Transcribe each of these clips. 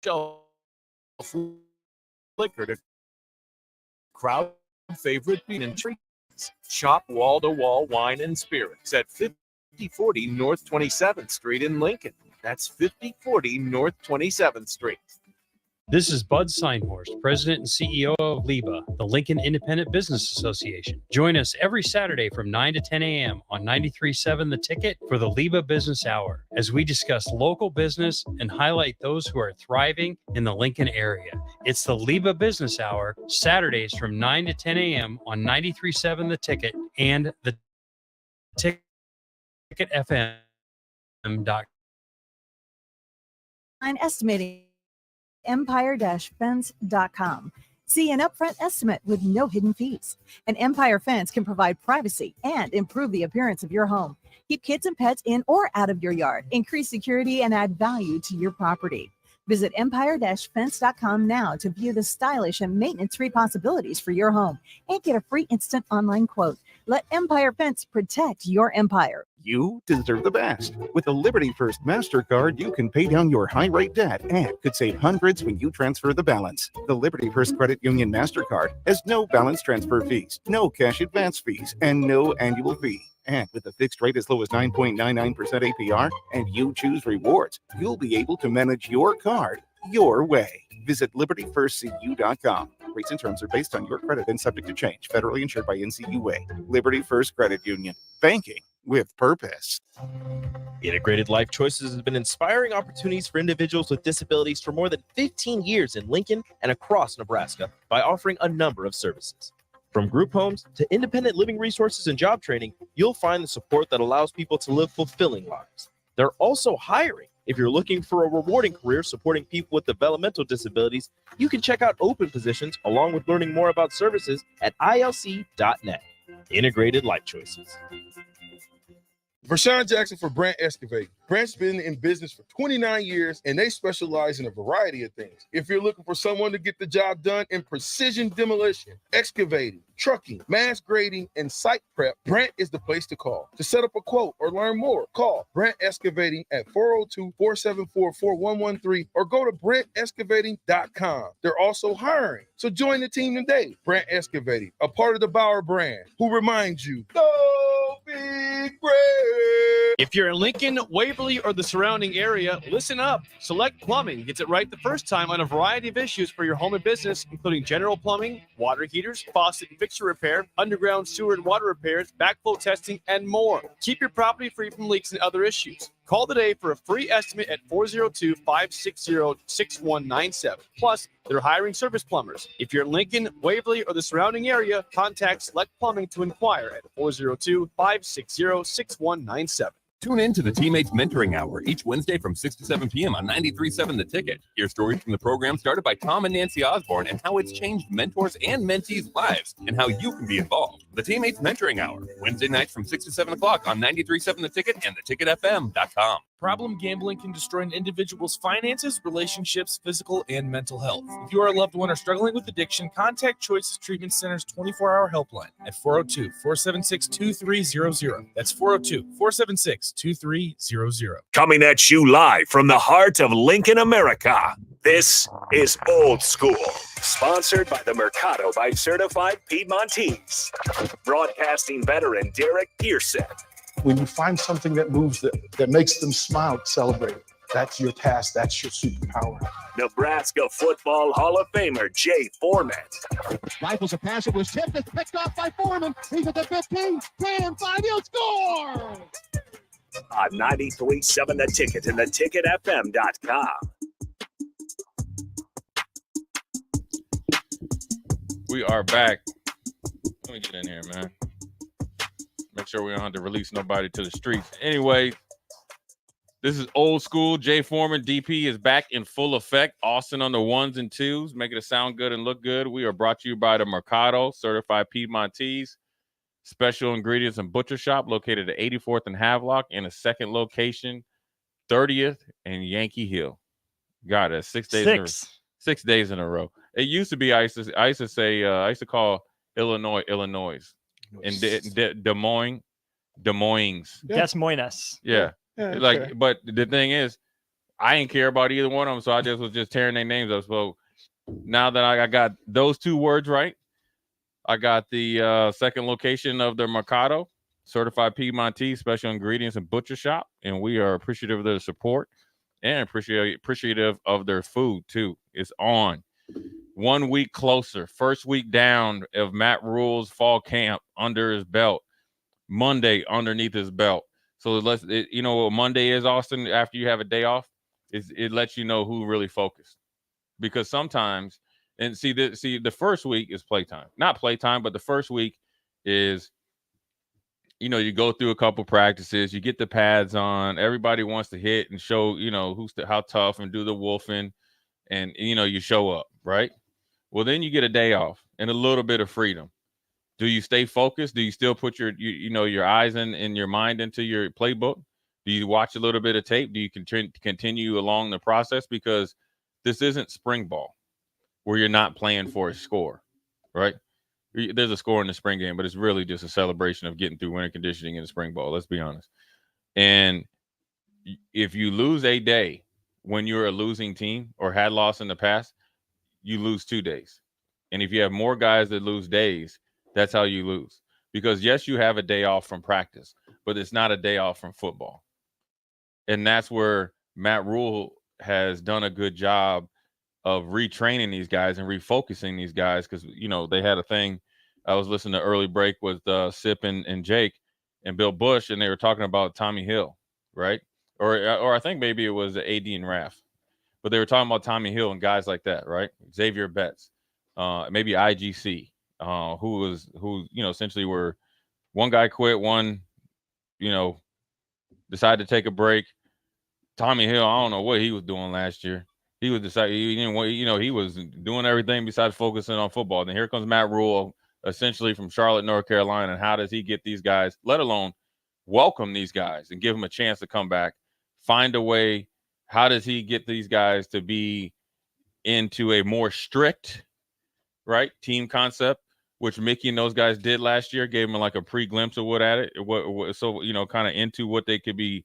shelf liquor to crowd favorite bean and treats. Shop wall-to-wall wine and spirits at 5040 North 27th Street in Lincoln. That's 5040 North 27th Street. This is Bud Seinhorst, President and CEO of LIBA, the Lincoln Independent Business Association. Join us every Saturday from 9 to 10 a.m. on 93.7 The Ticket for the LIBA Business Hour, as we discuss local business and highlight those who are thriving in the Lincoln area. It's the LIBA Business Hour, Saturdays from 9 to 10 a.m. on 93.7 The Ticket and the TicketFM.com. Estimating empire-fence.com. See an upfront estimate with no hidden fees. An Empire Fence can provide privacy and improve the appearance of your home. Keep kids and pets in or out of your yard. Increase security and add value to your property. Visit empire-fence.com now to view the stylish and maintenance-free possibilities for your home and get a free instant online quote. Let Empire Fence protect your empire. You deserve the best. With the Liberty First MasterCard, you can pay down your high-rate debt and could save hundreds when you transfer the balance. The Liberty First Credit Union MasterCard has no balance transfer fees, no cash advance fees, and no annual fee. And with a fixed rate as low as 9.99% APR and you choose rewards, you'll be able to manage your card your way. Visit libertyfirstcu.com. Rates and terms are based on your credit and subject to change. Federally insured by NCUA. Liberty First Credit Union. Banking with purpose. Integrated Life Choices has been inspiring opportunities for individuals with disabilities for more than 15 years in Lincoln and across Nebraska by offering a number of services. From group homes to independent living resources and job training, you'll find the support that allows people to live fulfilling lives. They're also hiring. If you're looking for a rewarding career supporting people with developmental disabilities, you can check out open positions along with learning more about services at ilc.net. Integrated Life Choices. Vershawn Jackson for Brant Excavating. Brant's been in business for 29 years, and they specialize in a variety of things. If you're looking for someone to get the job done in precision demolition, excavating, trucking, mass grading, and site prep, Brant is the place to call. To set up a quote or learn more, call Brant Excavating at 402-474-4113 or go to brantexcavating.com. They're also hiring, so join the team today. Brant Excavating, a part of the Bauer brand, who reminds you, go big Brant! If you're in Lincoln, Waverly, or the surrounding area, listen up. Select Plumbing gets it right the first time on a variety of issues for your home and business, including general plumbing, water heaters, faucet and fixture repair, underground sewer and water repairs, backflow testing, and more. Keep your property free from leaks and other issues. Call today for a free estimate at 402-560-6197. Plus, they're hiring service plumbers. If you're in Lincoln, Waverly, or the surrounding area, contact Select Plumbing to inquire at 402-560-6197. Tune in to the Teammates Mentoring Hour each Wednesday from 6 to 7 p.m. on 93.7 The Ticket. Hear stories from the program started by Tom and Nancy Osborne and how it's changed mentors and mentees' lives and how you can be involved. The Teammates Mentoring Hour, Wednesday nights from 6 to 7 o'clock on 93.7 The Ticket and theticketfm.com. Problem gambling can destroy an individual's finances, relationships, physical, and mental health. If you or a loved one are struggling with addiction, contact Choices Treatment Center's 24-hour helpline at 402-476-2300. That's 402-476-2300. Coming at you live from the heart of Lincoln, America. This is Old School, sponsored by the Mercado by Certified Piedmontese. Broadcasting veteran Derek Pearson. When you find something that moves them, that makes them smile, celebrate it. That's your task. That's your superpower. Nebraska Football Hall of Famer Jay Foreman. Rifles a pass. It was tipped. It's picked off by Foreman. He's at the 15, 10, 5. He'll score! On 93.7 The Ticket and theticketfm.com. We are back. Let me get in here, man. Make sure we don't have to release nobody to the streets. Anyway, this is Old School. Jay Foreman, DP, is back in full effect. Austin on the ones and twos, making it sound good and look good. We are brought to you by the Mercado, Certified Piedmontese, Special Ingredients and Butcher Shop, located at 84th and Havelock, and a second location, 30th and Yankee Hill. Got it. 6 days. 6 days in a row. It used to be, I used to call Illinois. In Des Moines. Des Moines. Yeah. Like, but the thing is, I ain't care about either one of them, so I just was just tearing their names up. So now that I got those 2 words right, I got the second location of their Mercado, certified Piedmontese, special ingredients and butcher shop, and we are appreciative of their support and appreciative of their food too. It's on 1 week closer, first week down of Matt Rule's fall camp under his belt, Monday underneath his belt. So you know what Monday is, Austin, after you have a day off, it lets you know who really focused. Because sometimes, and the first week is playtime. Not playtime, but the first week is, you know, you go through a couple practices, you get the pads on, everybody wants to hit and show, you know, how tough and do the wolfing, and you know, you show up, right? Well, then you get a day off and a little bit of freedom. Do you stay focused? Do you still put your eyes and your mind into your playbook? Do you watch a little bit of tape? Do you continue along the process? Because this isn't spring ball where you're not playing for a score, right? There's a score in the spring game, but it's really just a celebration of getting through winter conditioning in the spring ball. Let's be honest. And if you lose a day when you're a losing team or had lost in the past, you lose 2 days. And if you have more guys that lose days, that's how you lose. Because yes, you have a day off from practice, but it's not a day off from football. And that's where Matt Rule has done a good job of retraining these guys and refocusing these guys. Because, you know, they had a thing. I was listening to Early Break with Sip and Jake and Bill Bush, and they were talking about Tommy Hill, right? Or I think maybe it was AD and Raf. But they were talking about Tommy Hill and guys like that, right? Xavier Betts, maybe IGC, who you know, essentially were one guy quit, one, you know, decided to take a break. Tommy Hill, I don't know what he was doing last year. He was deciding, you know, he was doing everything besides focusing on football. Then here comes Matt Rule, essentially from Charlotte, North Carolina. And how does he get these guys, let alone welcome these guys and give them a chance to come back, find a way? How does he get these guys to be into a more strict, right, team concept, which Mickey and those guys did last year, gave them like a pre-glimpse of so, you know, kind of into what they could be,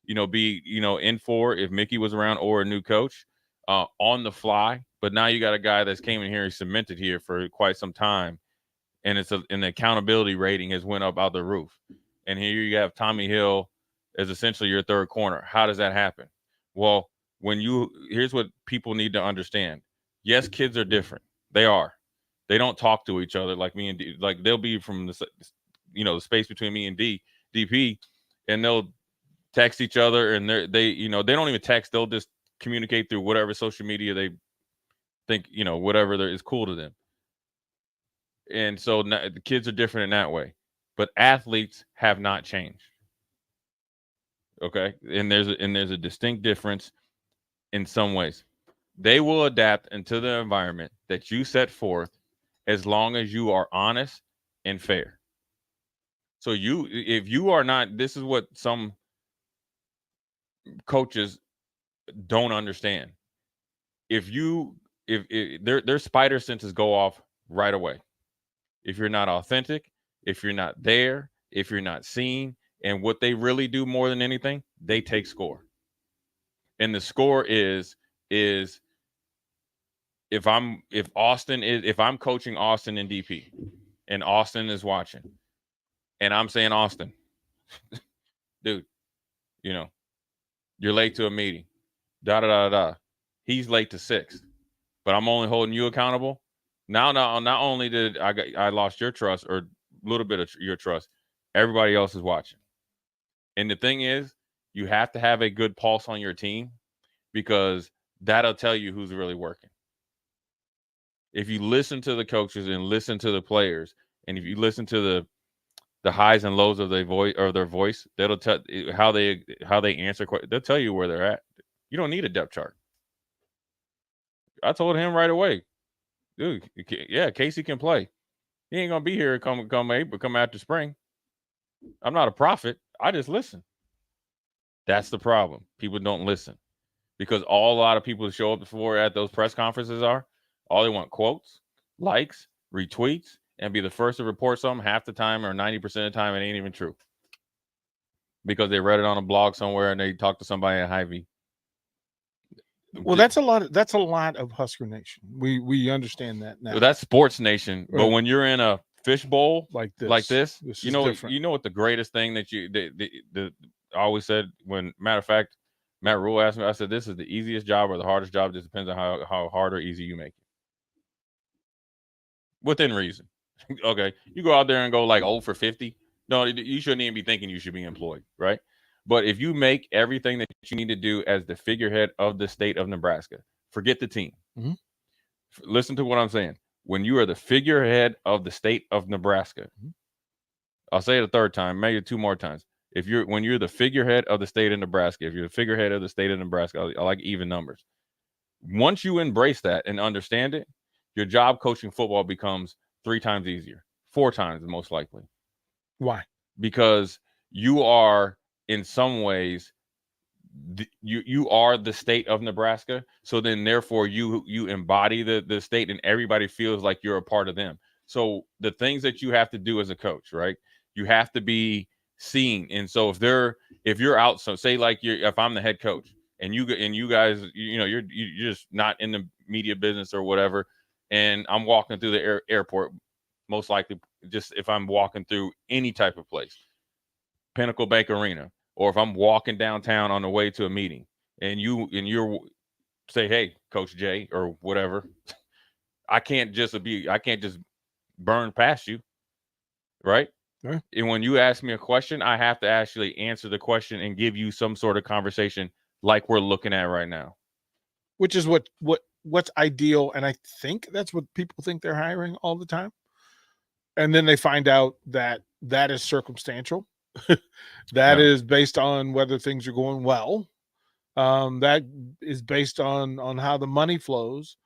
you know, in for if Mickey was around or a new coach on the fly. But now you got a guy that's came in here and cemented here for quite some time, and and the accountability rating has went up out the roof. And here you have Tommy Hill as essentially your third corner. How does that happen? Well, here's what people need to understand. Yes, kids are different. They are. They don't talk to each other like me and D. Like they'll be from the, you know, the space between me and DP, and they'll text each other, and they you know, they don't even text. They'll just communicate through whatever social media they think, you know, whatever is cool to them. And so the kids are different in that way, but athletes have not changed. Okay, and there's a distinct difference in some ways. They will adapt into the environment that you set forth as long as you are honest and fair. So if you are not, this is what some coaches don't understand. If their spider senses go off right away. If you're not authentic, if you're not there, if you're not seen, and what they really do more than anything, they take score. And the score is if I'm coaching Austin and DP, and Austin is watching, and I'm saying, Austin, dude, you know, you're late to a meeting, da da da da. He's late to 6, but I'm only holding you accountable. Now, not only did I lost your trust or a little bit of your trust, everybody else is watching. And the thing is, you have to have a good pulse on your team, because that'll tell you who's really working. If you listen to the coaches and listen to the players, and if you listen to the highs and lows of their voice, that'll tell how they answer. They'll tell you where they're at. You don't need a depth chart. I told him right away, dude. Yeah, Casey can play. He ain't gonna be here come after spring. I'm not a prophet. I just listen. That's the problem. People don't listen, because a lot of people show up before at those press conferences all they want quotes, likes, retweets, and be the first to report something half the time or 90% of the time it ain't even true, because they read it on a blog somewhere and they talked to somebody at Hy-Vee. Well, that's a lot of Husker Nation. We understand that now. That's Sports Nation. But Right. when you're in a fishbowl like this, this is you know different. you know what the greatest thing that I always said, when matter of fact Matt Rule asked me, I said, this is the easiest job or the hardest job. It just depends on how hard or easy you make it. Within reason. Okay. You go out there and go like 0 for 50. No, you shouldn't even be thinking you should be employed, right? But if you make everything that you need to do as the figurehead of the state of Nebraska, forget the team. Mhm. Listen to what I'm saying. When you are the figurehead of the state of Nebraska, I'll say it a third time, maybe 2 more times. When you're the figurehead of the state of Nebraska, if you're the figurehead of the state of Nebraska, I like even numbers. Once you embrace that and understand it, your job coaching football becomes 3 times easier, 4 times most likely. Why? Because you are, in some ways, you are the state of Nebraska. So then therefore you embody the state, and everybody feels like you're a part of them. So the things that you have to do as a coach, right? You have to be seen. And so if you're out, so say like if I'm the head coach and you guys, you're just not in the media business or whatever, and I'm walking through the airport, most likely just if I'm walking through any type of place, Pinnacle Bank Arena, or if I'm walking downtown on the way to a meeting, and you're say, hey, Coach Jay or whatever, I can't just burn past you, right? Right. And when you ask me a question, I have to actually answer the question and give you some sort of conversation like we're looking at right now. Which is what's ideal, and I think that's what people think they're hiring all the time. And then they find out that is circumstantial. That is based on whether things are going well. That is based on how the money flows.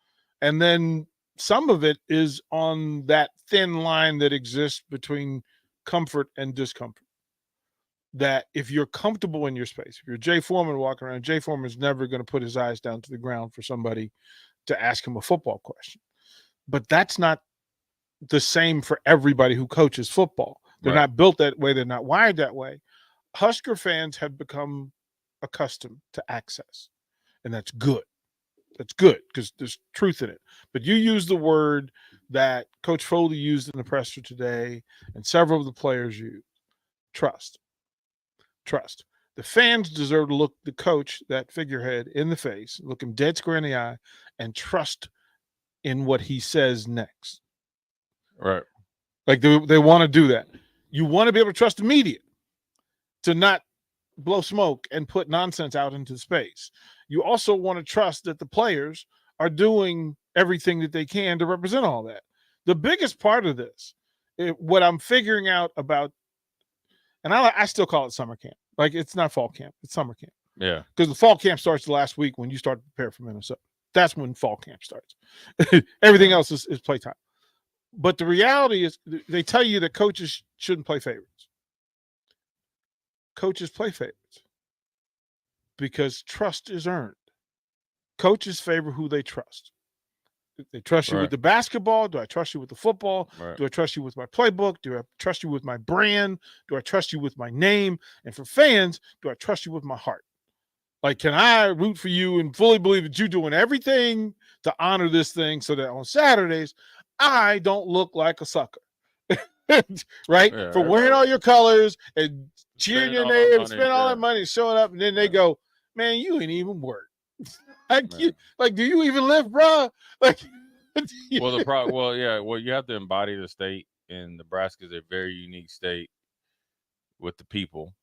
And then some of it is on that thin line that exists between comfort and discomfort. That if you're comfortable in your space, if you're Jay Foreman walking around, Jay Foreman is never going to put his eyes down to the ground for somebody to ask him a football question. But that's not the same for everybody who coaches football. They're not built that way. They're not wired that way. Husker fans have become accustomed to access, and that's good. That's good because there's truth in it. But you use the word that Coach Foley used in the presser today, and several of the players used: trust. Trust. The fans deserve to look the coach, that figurehead, in the face, look him dead square in the eye, and trust in what he says next. Right. Like they want to do that. You want to be able to trust the media to not blow smoke and put nonsense out into space. You also want to trust that the players are doing everything that they can to represent all that. The biggest part of this, what I'm figuring out about, and I still call it summer camp. Like, it's not fall camp, it's summer camp. Yeah. Because the fall camp starts the last week when you start to prepare for Minnesota. That's when fall camp starts. Everything else is playtime. But the reality is, they tell you that coaches shouldn't play favorites. Coaches play favorites because trust is earned. Coaches favor who they trust. They trust you with the basketball. Do I trust you with the football? Right. Do I trust you with my playbook? Do I trust you with my brand? Do I trust you with my name? And for fans, do I trust you with my heart? Like, can I root for you and fully believe that you're doing everything to honor this thing so that on Saturdays, I don't look like a sucker? Right? Yeah, for wearing all your colors and cheering your name, spend all that money, showing up, and then they go, man, you ain't even work. Like, do you even live, bro? Like, Well, the problem, you have to embody the state, and Nebraska is a very unique state with the people,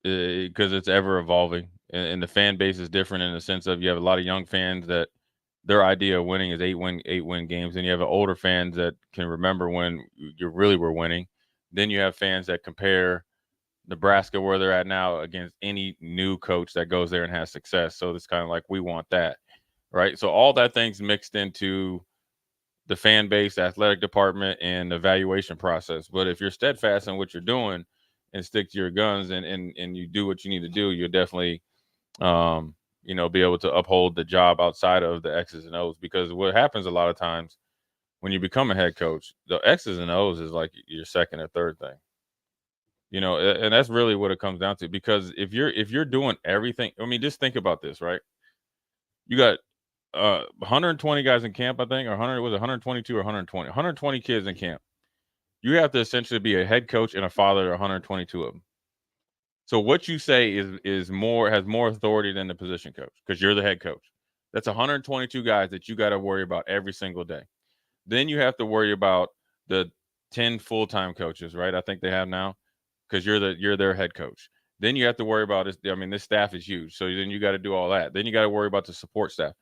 because it's ever evolving, and the fan base is different in the sense of you have a lot of young fans that their idea of winning is eight win games, and you have older fans that can remember when you really were winning. Then you have fans that compare Nebraska where they're at now against any new coach that goes there and has success. So it's kind of like, we want that, right? So all that thing's mixed into the fan base, the athletic department, and the evaluation process. But if you're steadfast in what you're doing and stick to your guns and you do what you need to do, you'll definitely be able to uphold the job outside of the X's and O's. Because what happens a lot of times when you become a head coach, the X's and O's is like your second or third thing. You know, and that's really what it comes down to. Because if you're doing everything, I mean, just think about this, right? You got 120 guys in camp, I think, or 122 or 120 kids in camp. You have to essentially be a head coach and a father to 122 of them. So what you say has more authority than the position coach, because you're the head coach. That's 122 guys that you got to worry about every single day. Then you have to worry about the 10 full-time coaches, right? I think they have now, because you're their head coach. Then you have to worry about this. I mean, this staff is huge. So then you got to do all that. Then you got to worry about the support staff.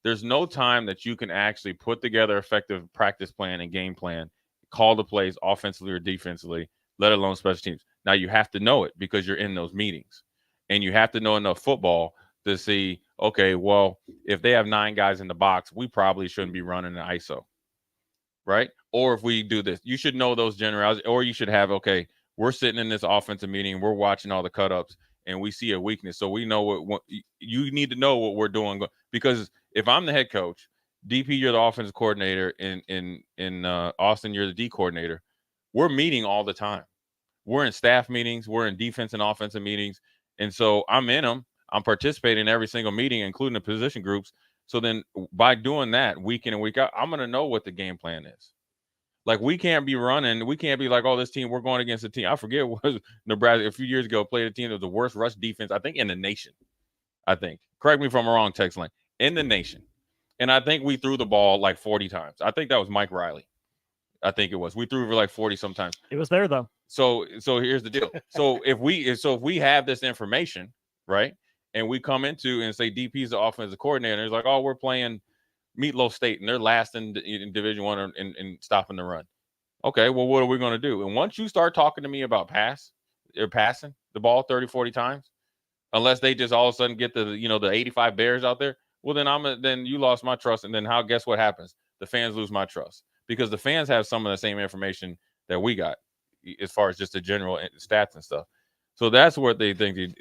There's no time that you can actually put together effective practice plan and game plan, call the plays offensively or defensively, let alone special teams. Now you have to know it because you're in those meetings, and you have to know enough football to see, okay, well, if they have 9 guys in the box, we probably shouldn't be running an ISO, right? Or if we do this, you should know those generalities, or you should have, okay, we're sitting in this offensive meeting, we're watching all the cut-ups, and we see a weakness. So we know what you need to know what we're doing. Because if I'm the head coach, DP, you're the offensive coordinator, in Austin, you're the D coordinator, we're meeting all the time. We're in staff meetings, we're in defense and offensive meetings. And so I'm in them. I'm participating in every single meeting, including the position groups. So then by doing that week in and week out, I'm going to know what the game plan is. Like, we can't be running. We can't be like, oh, this team, we're going against a team. I forget what was Nebraska a few years ago, played a team that was the worst rush defense, I think, in the nation. I think. Correct me if I'm wrong, text line. In the nation. And I think we threw the ball like 40 times. I think that was Mike Riley. I think it was. We threw for like 40 sometimes. It was there, though. So here's the deal. So if we have this information, right, and we come into and say DP's the offensive coordinator, it's like, oh, we're playing Meatloaf State and they're last in Division I in stopping the run. Okay, well, what are we going to do? And once you start talking to me about passing the ball 30, 40 times, unless they just all of a sudden get the 85 Bears out there, well, then you lost my trust. And then guess what happens? The fans lose my trust, because the fans have some of the same information that we got as far as just the general stats and stuff. So that's what they think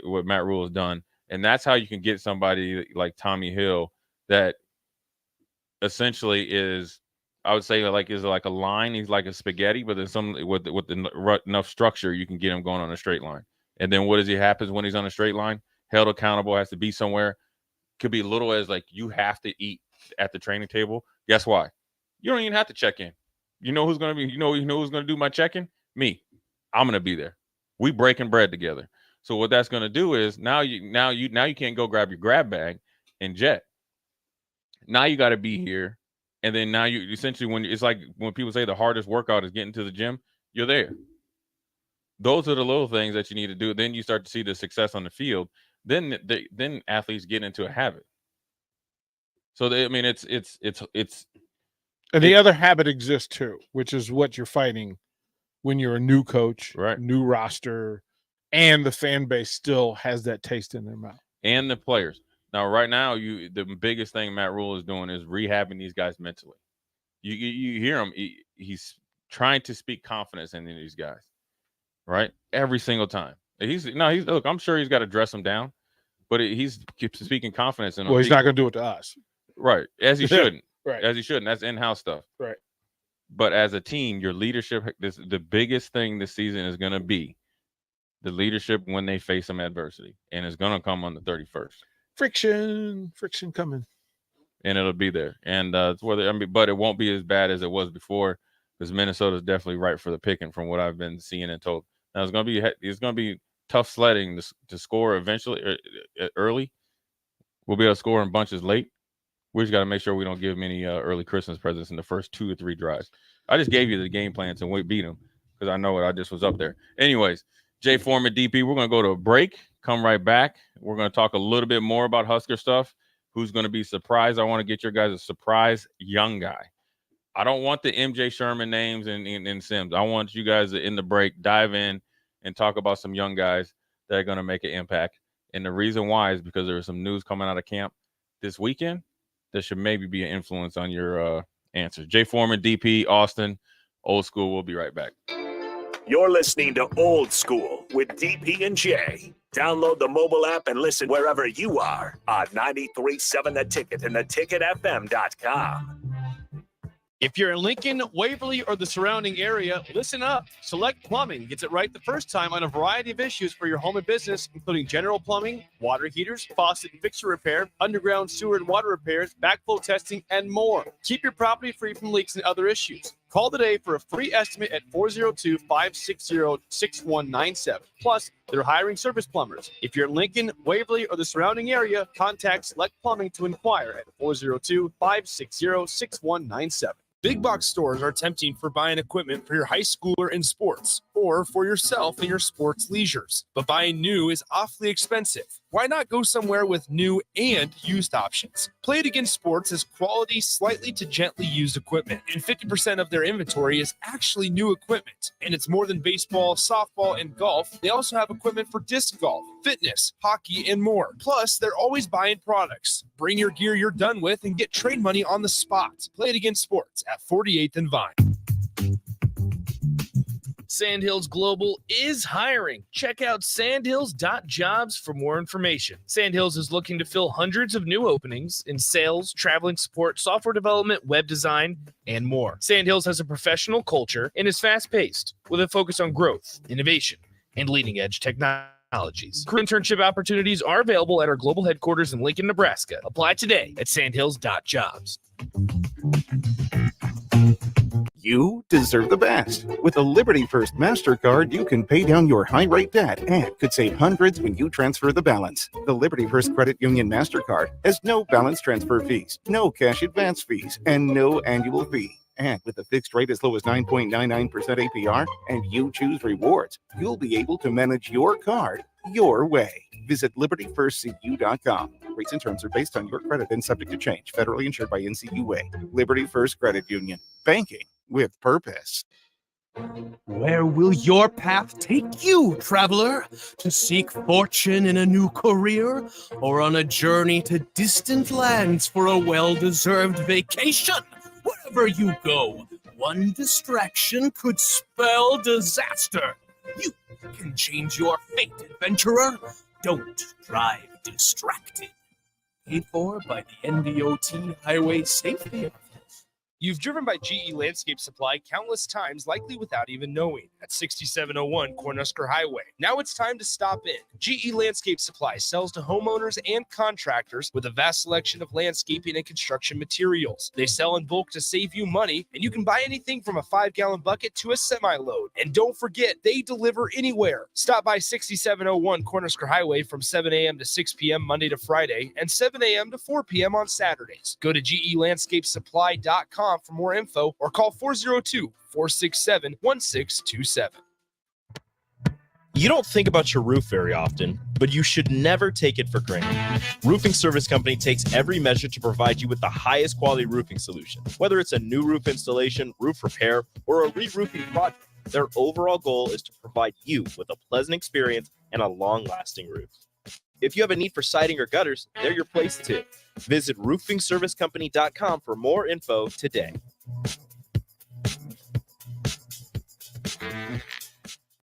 what Matt Rule has done. And that's how you can get somebody like Tommy Hill that essentially is, I would say, is like a line. He's like a spaghetti, but there's some with enough structure, you can get him going on a straight line. And then what does he happens when he's on a straight line? Held accountable, has to be somewhere. Could be little as like, you have to eat at the training table. Guess why? You don't even have to check in. You know who's gonna be? You know who's gonna do my check-in? Me. I'm gonna be there. We breaking bread together. So what that's gonna do is now you can't go grab your grab bag and jet. Now you got to be here, and then now you essentially, it's like when people say the hardest workout is getting to the gym, you're there. Those are the little things that you need to do. Then you start to see the success on the field. Then athletes get into a habit. So it's. And the other habit exists too, which is what you're fighting when you're a new coach, right? New roster, and the fan base still has that taste in their mouth. And the players. Now, right now, the biggest thing Matt Rule is doing is rehabbing these guys mentally. You hear him; he's trying to speak confidence into these guys, right? Every single time. Look, I'm sure he's got to dress them down, but he's keeps speaking confidence in them. Well, he's not going to do it to us, right? As he shouldn't. Right. As he shouldn't. That's in-house stuff. Right. But as a team, your leadership, the biggest thing this season is going to be the leadership when they face some adversity. And it's going to come on the 31st. Friction coming. And it'll be there. And but it won't be as bad as it was before, because Minnesota's definitely right for the picking from what I've been seeing and told. Now, it's going to be tough sledding to score eventually early. We'll be able to score in bunches late. We just got to make sure we don't give them any early Christmas presents in the first 2 or 3 drives. I just gave you the game plans and we beat them because I know it. I just was up there. Anyways, Jay Foreman, DP, we're going to go to a break, come right back. We're going to talk a little bit more about Husker stuff. Who's going to be surprised? I want to get your guys a surprise young guy. I don't want the MJ Sherman names and Sims. I want you guys to, in the break, dive in and talk about some young guys that are going to make an impact. And the reason why is because there is some news coming out of camp this weekend that should maybe be an influence on your answers. Jay Foreman, DP, Austin, Old School. We'll be right back. You're listening to Old School with DP and Jay. Download the mobile app and listen wherever you are on 93.7 The Ticket and theticketfm.com. If you're in Lincoln, Waverly, or the surrounding area, listen up. Select Plumbing gets it right the first time on a variety of issues for your home and business, including general plumbing, water heaters, faucet and fixture repair, underground sewer and water repairs, backflow testing, and more. Keep your property free from leaks and other issues. Call today for a free estimate at 402-560-6197. Plus, they're hiring service plumbers. If you're in Lincoln, Waverly, or the surrounding area, contact Select Plumbing to inquire at 402-560-6197. Big box stores are tempting for buying equipment for your high schooler in sports or for yourself in your sports leisures. But buying new is awfully expensive. Why not go somewhere with new and used options? Play It Again Sports is quality, slightly to gently used equipment, and 50% of their inventory is actually new equipment. And it's more than baseball, softball, and golf. They also have equipment for disc golf, fitness, hockey, and more. Plus, they're always buying products. Bring your gear you're done with and get trade money on the spot. Play It Again Sports at 48th and Vine. Sandhills Global is hiring. Check out sandhills.jobs for more information. Sandhills is looking to fill hundreds of new openings in sales, traveling support, software development, web design, and more. Sandhills has a professional culture and is fast-paced with a focus on growth, innovation, and leading-edge technologies. Career internship opportunities are available at our global headquarters in Lincoln, Nebraska. Apply today at sandhills.jobs. You deserve the best. With a Liberty First MasterCard, you can pay down your high-rate debt and could save hundreds when you transfer the balance. The Liberty First Credit Union MasterCard has no balance transfer fees, no cash advance fees, and no annual fee. And with a fixed rate as low as 9.99% APR and you choose rewards, you'll be able to manage your card your way. Visit libertyfirstcu.com. Rates and terms are based on your credit and subject to change. Federally insured by NCUA. Liberty First Credit Union. Banking with purpose. Where will your path take you, traveler? To seek fortune in a new career, or on a journey to distant lands for a well-deserved vacation? Wherever you go, one distraction could spell disaster. You can change your fate, adventurer. Don't drive distracted. Paid for by the NDOT Highway Safety Office. You've driven by GE Landscape Supply countless times, likely without even knowing, at 6701 Cornhusker Highway. Now it's time to stop in. GE Landscape Supply sells to homeowners and contractors with a vast selection of landscaping and construction materials. They sell in bulk to save you money, and you can buy anything from a 5-gallon bucket to a semi-load. And don't forget, they deliver anywhere. Stop by 6701 Cornhusker Highway from 7 a.m. to 6 p.m. Monday to Friday, and 7 a.m. to 4 p.m. on Saturdays. Go to GELandscapesupply.com for more info or call 402-467-1627. You don't think about your roof very often, but you should never take it for granted. Roofing Service Company takes every measure to provide you with the highest quality roofing solution. Whether it's a new roof installation, roof repair, or a re-roofing project, their overall goal is to provide you with a pleasant experience and a long-lasting roof. If you have a need for siding or gutters, they're your place too. Visit roofingservicecompany.com for more info today.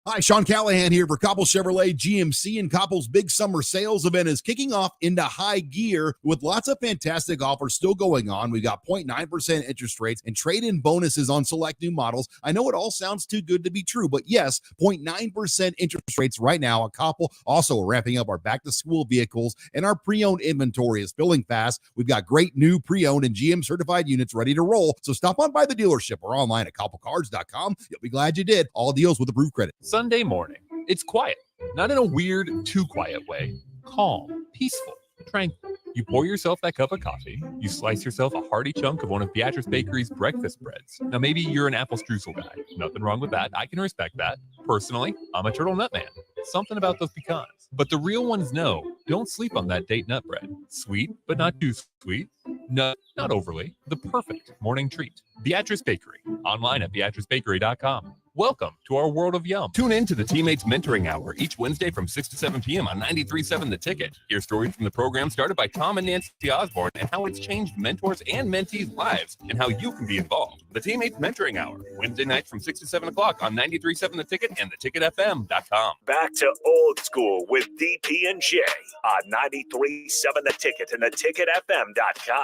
Hi, Sean Callahan here for Koppel Chevrolet GMC, and Koppel's big summer sales event is kicking off into high gear with lots of fantastic offers still going on. We got 0.9% interest rates and trade-in bonuses on select new models. I know it all sounds too good to be true, but yes, 0.9% interest rates right now at Koppel. Also ramping up our back-to-school vehicles, and our pre-owned inventory is filling fast. We've got great new pre-owned and GM certified units ready to roll. So stop on by the dealership or online at koppelcars.com. You'll be glad you did. All deals with approved credit. Sunday morning. It's quiet, not in a weird, too quiet way. Calm, peaceful, tranquil. You pour yourself that cup of coffee. You slice yourself a hearty chunk of one of Beatrice Bakery's breakfast breads. Now, maybe you're an apple streusel guy. Nothing wrong with that. I can respect that. Personally, I'm a turtle nut man. Something about those pecans. But the real ones know, don't sleep on that date nut bread. Sweet, but not too sweet. Nut, not overly. The perfect morning treat. Beatrice Bakery. Online at beatricebakery.com. Welcome to our world of yum. Tune in to the Teammates Mentoring Hour each Wednesday from 6 to 7 p.m. on 93.7 The Ticket. Hear stories from the program started by Tom and Nancy Osborne and how it's changed mentors and mentees' lives and how you can be involved. The Teammates Mentoring Hour, Wednesday nights from 6 to 7 o'clock on 93.7 The Ticket and theticketfm.com. Back to old school with DP and J on 93.7 The Ticket and theticketfm.com.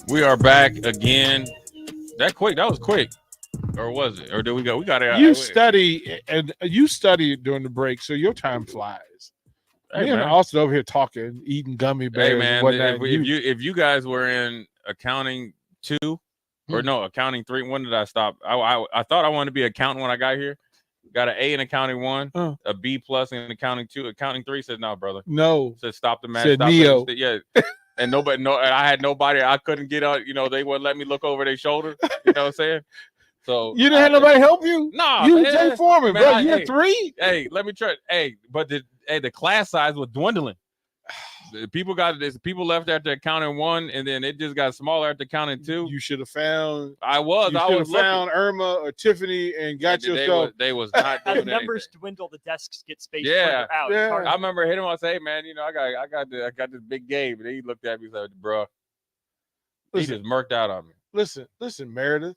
We are back again. That quick? That was quick, or was it? Or did we go? We got it. You study during the break, so your time flies. Hey, Me and man. Austin over here talking, eating gummy bears Hey, man. and whatnot. If you guys were in accounting 2 or no accounting 3, when did I stop? I thought I wanted to be accountant when I got here. Got an A in accounting 1, a B+ in accounting 2. Accounting 3 said no, brother. No. Said stop the math. Said Stop Neo. Yeah. And I had nobody. I couldn't get out. They wouldn't let me look over their shoulder. You know what I'm saying? So you didn't have nobody help you? No, you man. Jay Foreman, bro. You had 3? Hey, let me try. Hey, but the class size was dwindling. People left after accounting 1, and then it just got smaller after accounting 2. You should have found. I was found Irma or Tiffany and got yourself. They was not As doing numbers anything. dwindle, the desks get spaced Yeah, further out. It's hard I to- remember hitting him. I say, "Hey, man, I got this big game." And he looked at me and said, "Bro, he Listen. just murked out on me." Listen, Meredith.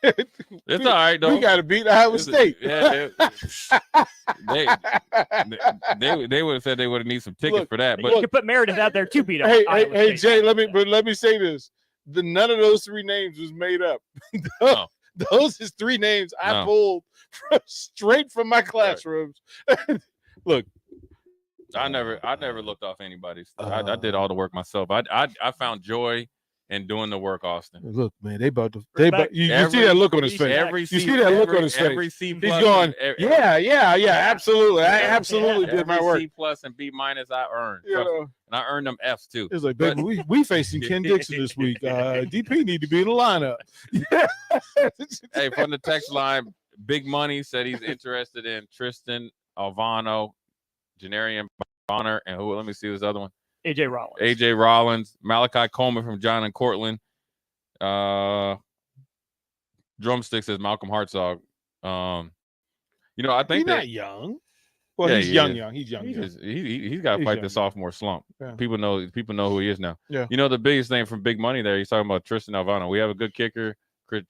It's all right, though. We got to beat Iowa State. Yeah, they would have said they would have need some tickets for that. But you could put Meredith out there to beat up. Hey, Jay. Let me say this: none of those 3 names was made up. Those is 3 names I pulled straight from my classrooms. Look, I never looked off anybody's. I did all the work myself. I found joy in doing the work, Austin. Look, man, you see that look on his face. You see that look on his face. Every C+, he's going, yeah, absolutely. I absolutely did my work. C+ and B- I earned. You know. And I earned them F's too. It's like, baby, we facing Ken Dixon this week. DP need to be in the lineup. Hey, from the text line, Big Money said he's interested in Tristan Alvano, Janarian Bonner, and who? Let me see this other one. AJ Rollins, Malachi Coleman from John and Cortland. Drumstick says Malcolm Hartzog. I think he's not young. Well, he's young. He's young. He's got to fight the sophomore slump. Yeah. People know who he is now. Yeah. The biggest thing from Big Money there, he's talking about Tristan Alvano. We have a good kicker.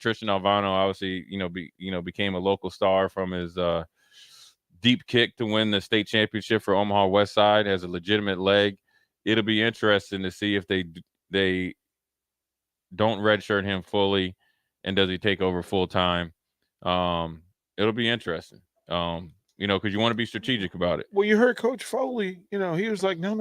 Tristan Alvano, obviously, became a local star from his deep kick to win the state championship for Omaha West Side. Has a legitimate leg. It'll be interesting to see if they don't redshirt him fully, and does he take over full time? It'll be interesting. Because you want to be strategic about it. Well, you heard Coach Foley. He was like, no.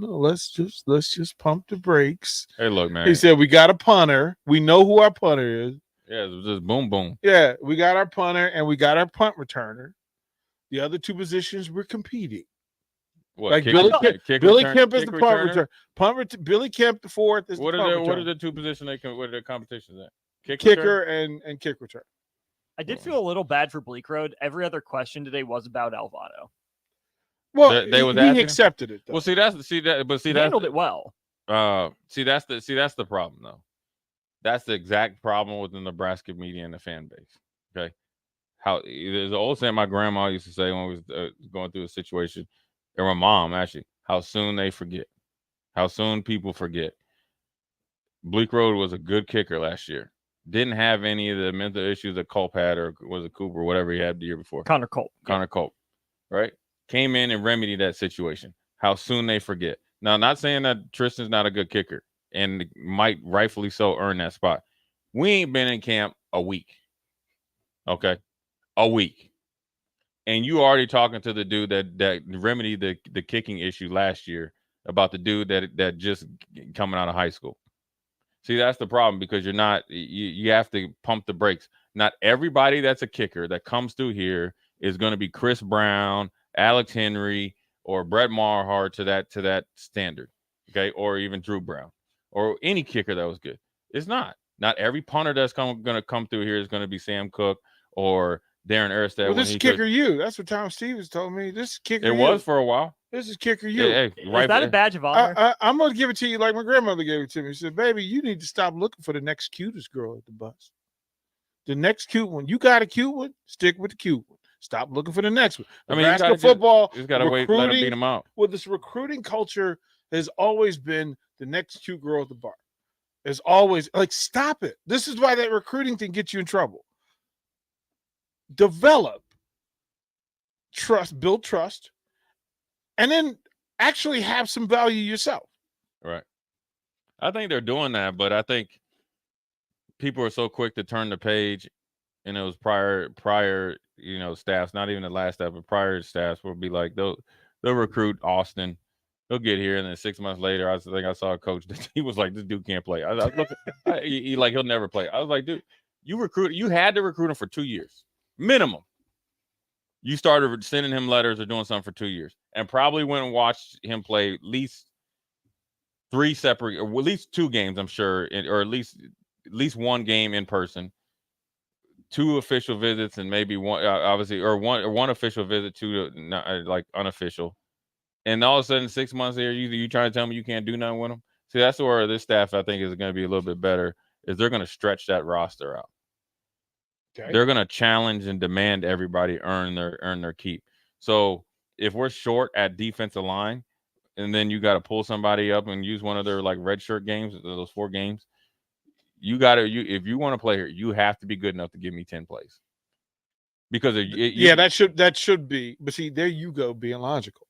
Let's just pump the brakes. Hey, look, man. He said we got a punter. We know who our punter is. Yeah, it was just boom, boom. Yeah, we got our punter and we got our punt returner. The other 2 positions we're competing. What, like Billy Kemp is the punt returner. Billy Kemp the 4th is what the are punt returner. What are the 2 positions what are their competitions at? Kicker and kick return. I did feel a little bad for Bleak Road. Every other question today was about Alvano. Well, he accepted it. Though. He handled it well. That's the problem though. That's the exact problem with the Nebraska media and the fan base. Okay, there's an old saying my grandma used to say when we was going through a situation, and my mom actually, how soon they forget, how soon people forget. Bleak Road was a good kicker last year. Didn't have any of the mental issues that Culp had, or was it Cooper, whatever he had the year before. Connor Culp, right? Came in and remedied that situation. How soon they forget. Now, not saying that Tristan's not a good kicker and might rightfully so earn that spot. We ain't been in camp a week. Okay? A week. And you already talking to the dude that remedied the kicking issue last year about the dude that just coming out of high school. See, that's the problem, because you have to pump the brakes. Not everybody that's a kicker that comes through here is going to be Chris Brown, Alex Henry, or Brett Marhart to that standard, okay? Or even Drew Brown, or any kicker that was good. It's not. Not every punter that's going to come through here is going to be Sam Cook or Darren Erstad. Well, this is kicker you. That's what Tom Stevens told me. This is kicker you. It was for a while. This is kicker you. Hey, is that a badge of honor? I'm going to give it to you like my grandmother gave it to me. She said, baby, you need to stop looking for the next cutest girl at the bus. The next cute one. You got a cute one, stick with the cute one. Stop looking for the next one. Nebraska football, you got to wait, let them beat them out. Well, this recruiting culture has always been the next cute girl at the bar. It's always like, stop it. This is why that recruiting thing gets you in trouble. Develop trust, build trust, and then actually have some value yourself. Right. I think they're doing that, but I think people are so quick to turn the page, and it was prior, staffs, not even the last staff, but prior staffs will be like they'll recruit Austin. He'll get here, and then 6 months later, I think I saw a coach that he was like, "This dude can't play." I was looking, he'll never play. I was like, "Dude, you had to recruit him for 2 years minimum. You started sending him letters or doing something for 2 years, and probably went and watched him play at least 3 separate, or at least 2 games, I'm sure, or at least one game in person, 2 official visits, and maybe one, obviously, or one official visit, 2 like unofficial." And all of a sudden, 6 months here, you trying to tell me you can't do nothing with them? See, that's where this staff, I think, is going to be a little bit better, is they're going to stretch that roster out. Okay. They're going to challenge and demand everybody earn their keep. So if we're short at defensive line, and then you got to pull somebody up and use one of their like red shirt games, those 4 games, if you want to play here, you have to be good enough to give me 10 plays. Because that should be. But see, there you go, being logical.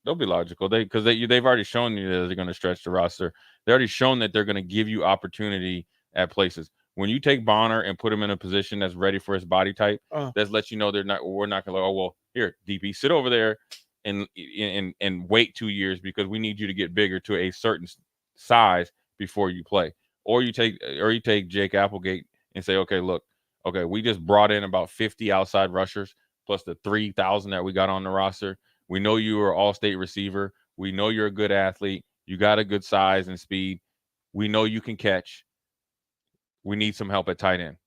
They'll be logical. They've already shown you that they're going to stretch the roster. They already shown that they're going to give you opportunity at places. When you take Bonner and put him in a position that's ready for his body type, that lets you know we're not going to go, oh, well, here, DP, sit over there and wait 2 years because we need you to get bigger to a certain size before you play. Or you take Jake Applegate and say, okay, look, we just brought in about 50 outside rushers plus the 3,000 that we got on the roster. We know you are an all-state receiver. We know you're a good athlete. You got a good size and speed. We know you can catch. We need some help at tight end.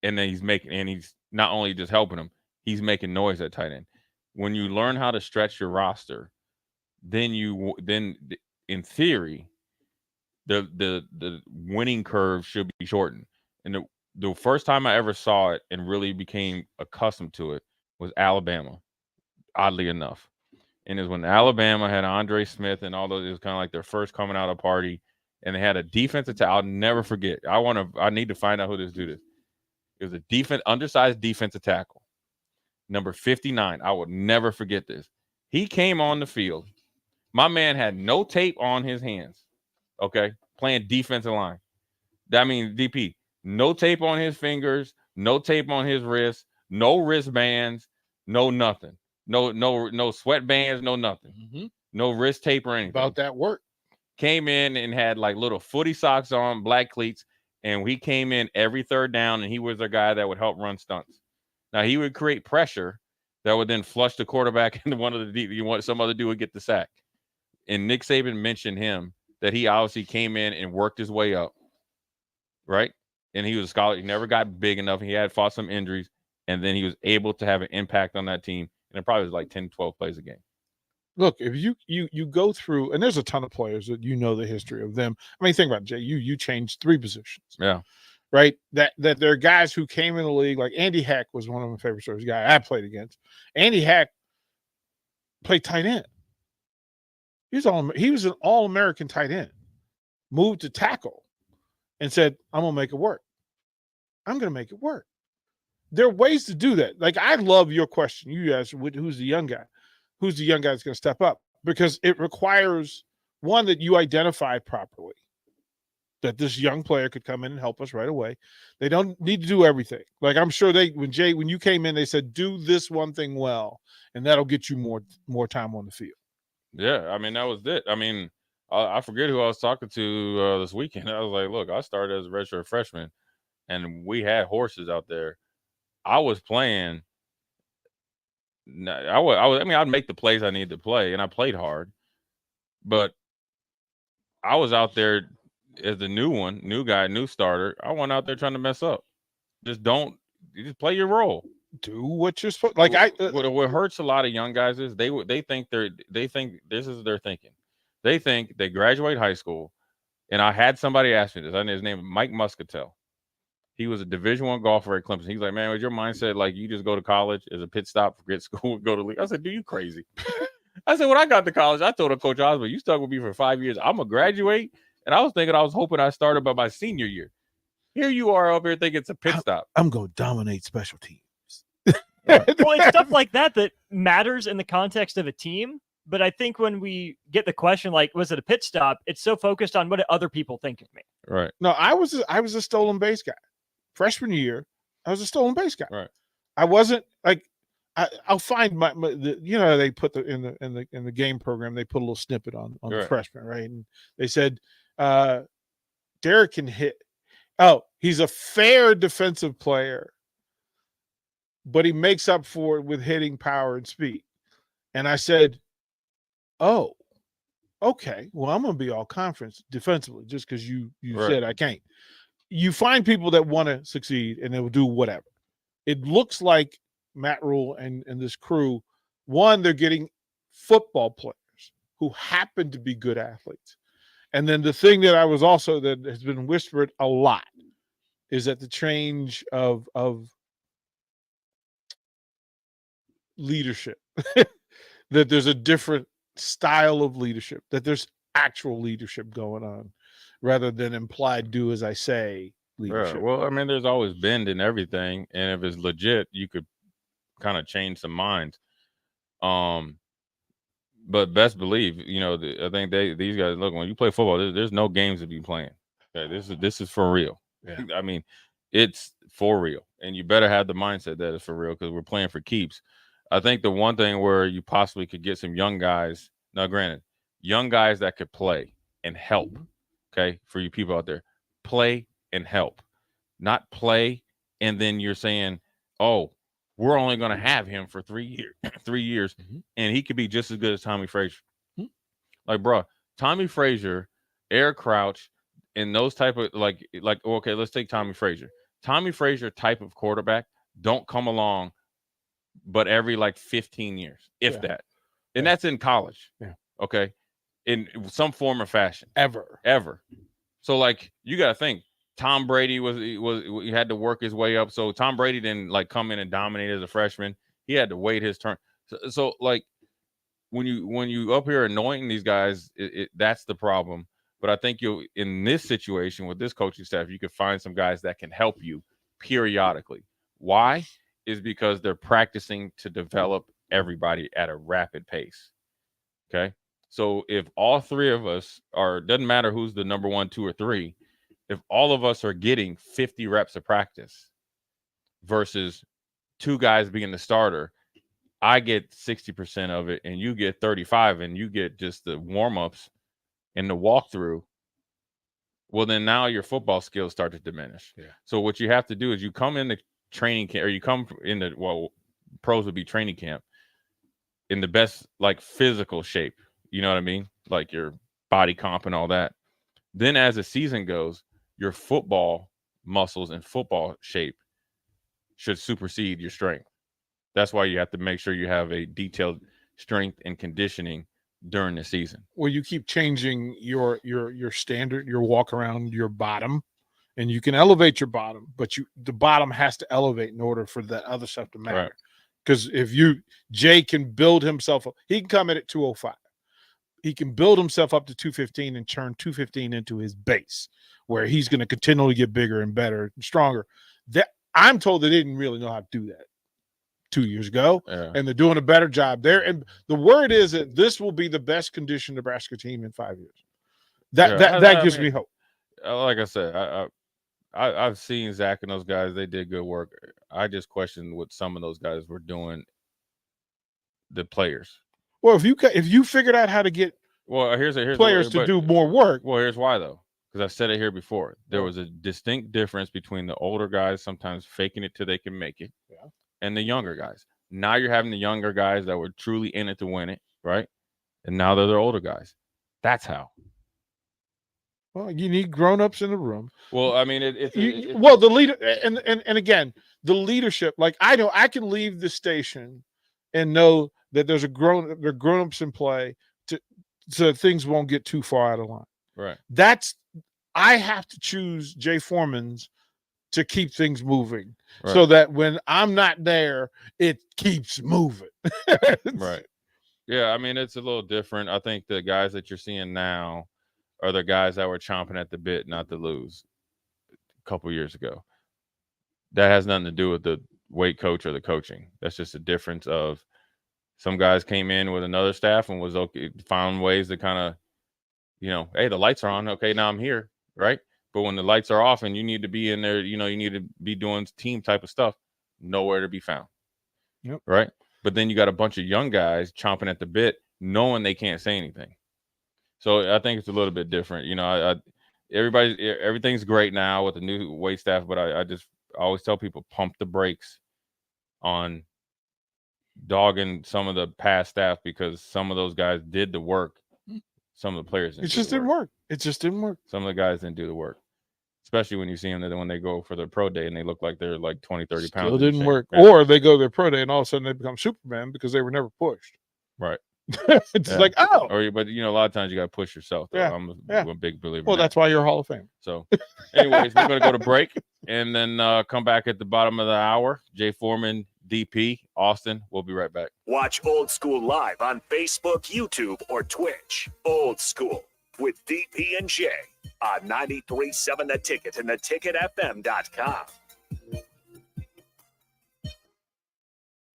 And then he's not only just helping him, he's making noise at tight end. When you learn how to stretch your roster, then in theory, the winning curve should be shortened. And the first time I ever saw it and really became accustomed to it was Alabama. Oddly enough, and it was when Alabama had Andre Smith and all those. It was kind of like their first coming out of party, and they had a defensive tackle. I'll never forget. I need to find out who this dude is. It was a undersized defensive tackle, number 59. I would never forget this. He came on the field. My man had no tape on his hands. Okay, playing defensive line. That means DP. No tape on his fingers. No tape on his wrists. No wristbands. No nothing. No sweatbands, no nothing. Mm-hmm. No wrist tape or anything. About that work. Came in and had like little footy socks on, black cleats, and he came in every third down, and he was the guy that would help run stunts. Now, he would create pressure that would then flush the quarterback into one of the deep. Some other dude would get the sack. And Nick Saban mentioned him, that he obviously came in and worked his way up, right? And he was a scholar. He never got big enough. He had fought some injuries, and then he was able to have an impact on that team. And it probably was like 10, 12 plays a game. Look, if you go through, and there's a ton of players that the history of them. I mean, think about it, Jay. You changed 3 positions. Yeah. Right? That there are guys who came in the league, like Andy Heck was one of my favorite stories, guy I played against. Andy Heck played tight end. He was an all-American tight end. Moved to tackle and said, I'm going to make it work. I'm going to make it work. There are ways to do that. Like, I love your question. You asked, who's the young guy? Who's the young guy that's going to step up? Because it requires, one, that you identify properly that this young player could come in and help us right away. They don't need to do everything. Like, I'm sure when you came in, they said, do this one thing well, and that'll get you more time on the field. Yeah, I mean, that was it. I mean, I forget who I was talking to this weekend. I was like, look, I started as a redshirt freshman, and we had horses out there. I was playing. I'd make the plays I needed to play, and I played hard. But I was out there as the new guy, new starter. I went out there trying to mess up. Just play your role. Do what you're supposed. What hurts a lot of young guys is they think this is their thinking. They think they graduate high school, and I had somebody ask me this. His name is Mike Muscatel. He was a Division I golfer at Clemson. He's like, man, was your mindset like you just go to college as a pit stop, forget school, go to league? I said, dude, you crazy. I said, when I got to college, I told Coach Osborne, you stuck with me for 5 years. I'm going to graduate. And I was hoping I started by my senior year. Here you are up here thinking it's a pit stop. I'm going to dominate special teams. Well, it's stuff like that matters in the context of a team. But I think when we get the question, like, was it a pit stop? It's so focused on what do other people think of me. Right. No, I was a stolen base guy. Freshman year, I was a stolen base guy. Right. I wasn't like I'll find they put in the game program, they put a little snippet on the Right. freshman, right? And they said Derek can hit. Oh, he's a fair defensive player, but he makes up for it with hitting, power, and speed. And I said, oh, okay, well, I'm going to be all conference defensively just because you Right. said I can't. You find people that want to succeed and they will do whatever. It looks like Matt Rule and this crew, one, they're getting football players who happen to be good athletes. And then the thing that that has been whispered a lot is that the change of leadership, that there's a different style of leadership, that there's actual leadership going on rather than implied do as I say leadership. Right. Well, I mean, there's always bend in everything, and if it's legit, you could kind of change some minds. But best believe, I think these guys look, when you play football, there's no games to be playing. Okay, this is for real. Yeah. I mean, it's for real, and you better have the mindset that it's for real because we're playing for keeps. I think the one thing where you possibly could get some young guys. Now, granted, young guys that could play and help. Okay, for you people out there, play and help, not play and then you're saying, oh, we're only going to have him for 3 years, 3 years, and he could be just as good as Tommy Frazier. Like, bro, Tommy Frazier, Eric Crouch, and those type of like, okay, let's take Tommy Frazier. Tommy Frazier type of quarterback don't come along, but every like 15 years, if that, and that's in college. Yeah. Okay, in some form or fashion, ever. So like, you got to think. Tom Brady he had to work his way up. So Tom Brady didn't like come in and dominate as a freshman. He had to wait his turn. So like when you up here anointing these guys, that's the problem. But I think in this situation with this coaching staff, you could find some guys that can help you periodically. Why? Is because they're practicing to develop everybody at a rapid pace. Okay. So if all three of us doesn't matter who's the number 1, 2, or 3, if all of us are getting 50 reps of practice versus 2 guys being the starter, I get 60% of it and you get 35 and you get just the warm-ups and the walkthrough. Well, then now your football skills start to diminish. Yeah. So what you have to do is you come into training camp, or you come into, pros would be training camp in the best like physical shape. You know what I mean? Like your body comp and all that. Then as the season goes, your football muscles and football shape should supersede your strength. That's why you have to make sure you have a detailed strength and conditioning during the season. Well, you keep changing your standard, your walk around, your bottom, and you can elevate your bottom, but the bottom has to elevate in order for that other stuff to matter. Right. Because Jay can build himself up. He can come in at 205. He can build himself up to 215 and turn 215 into his base, where he's going to continually get bigger and better and stronger. That I'm told they didn't really know how to do that 2 years ago, and they're doing a better job there. And the word is that this will be the best conditioned Nebraska team in 5 years. That gives me hope. Like I said, I've seen Zach and those guys. They did good work. I just questioned what some of those guys were doing, the players. Well, if you figured out how to get here's players to do more work. Well, here's why though, because I've said it here before. There was a distinct difference between the older guys sometimes faking it till they can make it, and the younger guys. Now you're having the younger guys that were truly in it to win it, right? And now they're the older guys. That's how. Well, you need grown-ups in the room. Well, I mean, the leader and again, the leadership. Like I know I can leave the station and know that there are grown-ups in play so things won't get too far out of line. Right. I have to choose Jay Foreman's to keep things moving, right, so that when I'm not there, it keeps moving. Right. Yeah, I mean, it's a little different. I think the guys that you're seeing now are the guys that were chomping at the bit not to lose a couple years ago. That has nothing to do with the weight coach or the coaching. That's just a difference of Some guys came in with another staff and was okay, found ways to kind of, hey, the lights are on. Okay, now I'm here, right? But when the lights are off and you need to be in there, you need to be doing team type of stuff, nowhere to be found. Yep. Right? But then you got a bunch of young guys chomping at the bit, knowing they can't say anything. So I think it's a little bit different. Everything's great now with the new wait staff, but I always tell people, pump the brakes on dogging some of the past staff, because some of those guys did the work. Some of the players It just didn't work. It just didn't work. Some of the guys didn't do the work, especially when you see them that when they go for their pro day and they look like they're like 20, 30 pounds. Still didn't work. Yeah. Or they go to their pro day and all of a sudden they become Superman because they were never pushed. Right. It's like, oh. But a lot of times you got to push yourself. Though. Yeah. I'm a big believer. Well, that's why you're a Hall of Fame. So, anyways, we're going to go to break and then come back at the bottom of the hour. Jay Foreman, DP, Austin. We'll be right back. Watch Old School live on Facebook, YouTube, or Twitch. Old School with DP and J on 93.7 The Ticket and theticketfm.com.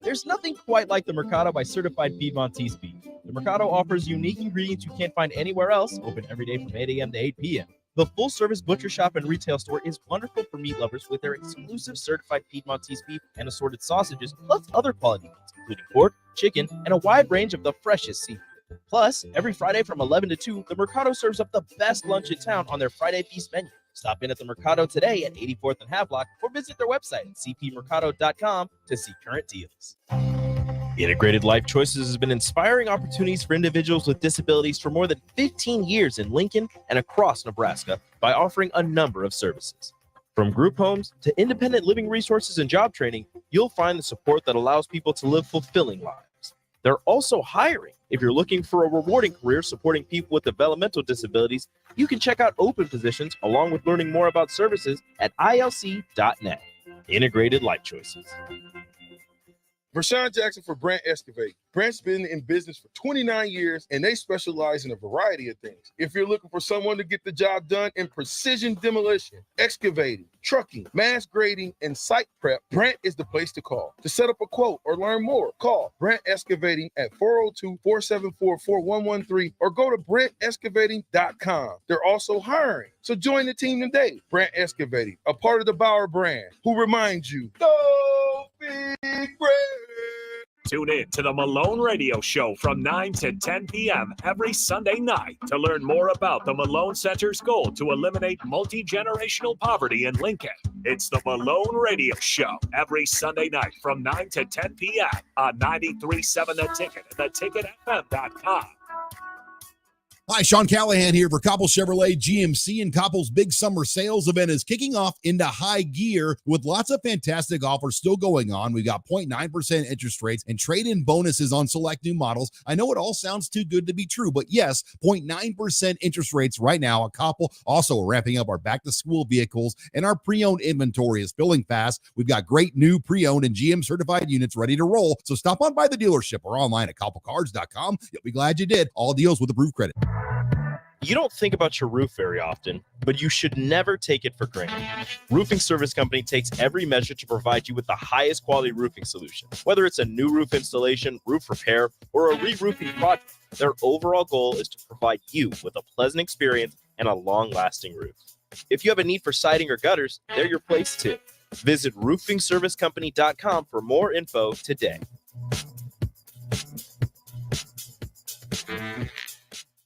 There's nothing quite like the Mercado by Certified Piedmontese beef. The Mercado offers unique ingredients you can't find anywhere else, open every day from 8 a.m. to 8 p.m. The full-service butcher shop and retail store is wonderful for meat lovers with their exclusive certified Piedmontese beef and assorted sausages, plus other quality meats, including pork, chicken, and a wide range of the freshest seafood. Plus, every Friday from 11 to 2, the Mercado serves up the best lunch in town on their Friday Feast menu. Stop in at the Mercado today at 84th and Havelock or visit their website at cpmercado.com to see current deals. Integrated Life Choices has been inspiring opportunities for individuals with disabilities for more than 15 years in Lincoln and across Nebraska by offering a number of services. From group homes to independent living resources and job training, you'll find the support that allows people to live fulfilling lives. They're also hiring. If you're looking for a rewarding career supporting people with developmental disabilities, you can check out open positions along with learning more about services at ilc.net. Integrated Life Choices. Vershawn Jackson for Brant Excavating. Brant's been in business for 29 years, and they specialize in a variety of things. If you're looking for someone to get the job done in precision demolition, excavating, trucking, mass grading, and site prep, Brant is the place to call. To set up a quote or learn more, call Brant Excavating at 402-474-4113 or go to brantexcavating.com. They're also hiring, so join the team today. Brant Excavating, a part of the Bauer brand, who reminds you, go big Brant. Tune in to the Malone Radio Show from 9 to 10 p.m. every Sunday night to learn more about the Malone Center's goal to eliminate multi-generational poverty in Lincoln. It's the Malone Radio Show every Sunday night from 9 to 10 p.m. on 93.7 The Ticket and theticketfm.com. Hi, Sean Callahan here for Koppel Chevrolet GMC, and Koppel's big summer sales event is kicking off into high gear with lots of fantastic offers still going on. We got 0.9% interest rates and trade-in bonuses on select new models. I know it all sounds too good to be true, but yes, 0.9% interest rates right now at Koppel. Also, we're ramping up our back-to-school vehicles, and our pre-owned inventory is filling fast. We've got great new pre-owned and GM-certified units ready to roll, so stop on by the dealership or online at koppelcars.com. You'll be glad you did. All deals with approved credit. You don't think about your roof very often, but you should never take it for granted. Roofing Service Company takes every measure to provide you with the highest quality roofing solution. Whether it's a new roof installation, roof repair, or a re-roofing project, their overall goal is to provide you with a pleasant experience and a long-lasting roof. If you have a need for siding or gutters, they're your place too. Visit roofingservicecompany.com for more info today.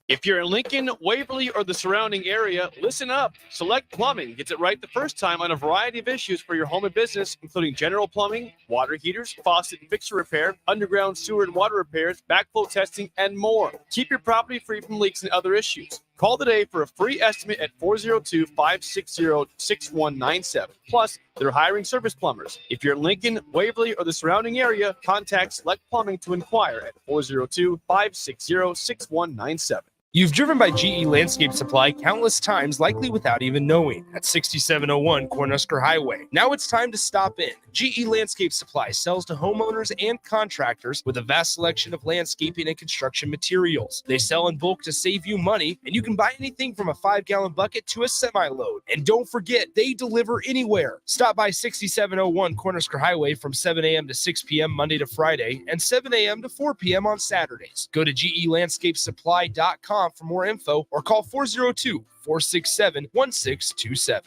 If you're in Lincoln, Waverly, or the surrounding area, listen up. Select Plumbing gets it right the first time on a variety of issues for your home and business, including general plumbing, water heaters, faucet and fixture repair, underground sewer and water repairs, backflow testing, and more. Keep your property free from leaks and other issues. Call today for a free estimate at 402-560-6197. Plus, they're hiring service plumbers. If you're in Lincoln, Waverly, or the surrounding area, contact Select Plumbing to inquire at 402-560-6197. You've driven by GE Landscape Supply countless times, likely without even knowing. At 6701 Cornhusker Highway. Now it's time to stop in. GE Landscape Supply sells to homeowners and contractors with a vast selection of landscaping and construction materials. They sell in bulk to save you money, and you can buy anything from a 5-gallon bucket to a semi-load. And don't forget, they deliver anywhere. Stop by 6701 Cornhusker Highway from 7 a.m. to 6 p.m. Monday to Friday and 7 a.m. to 4 p.m. on Saturdays. Go to GELandscapeSupply.com for more info or call 402-467-1627.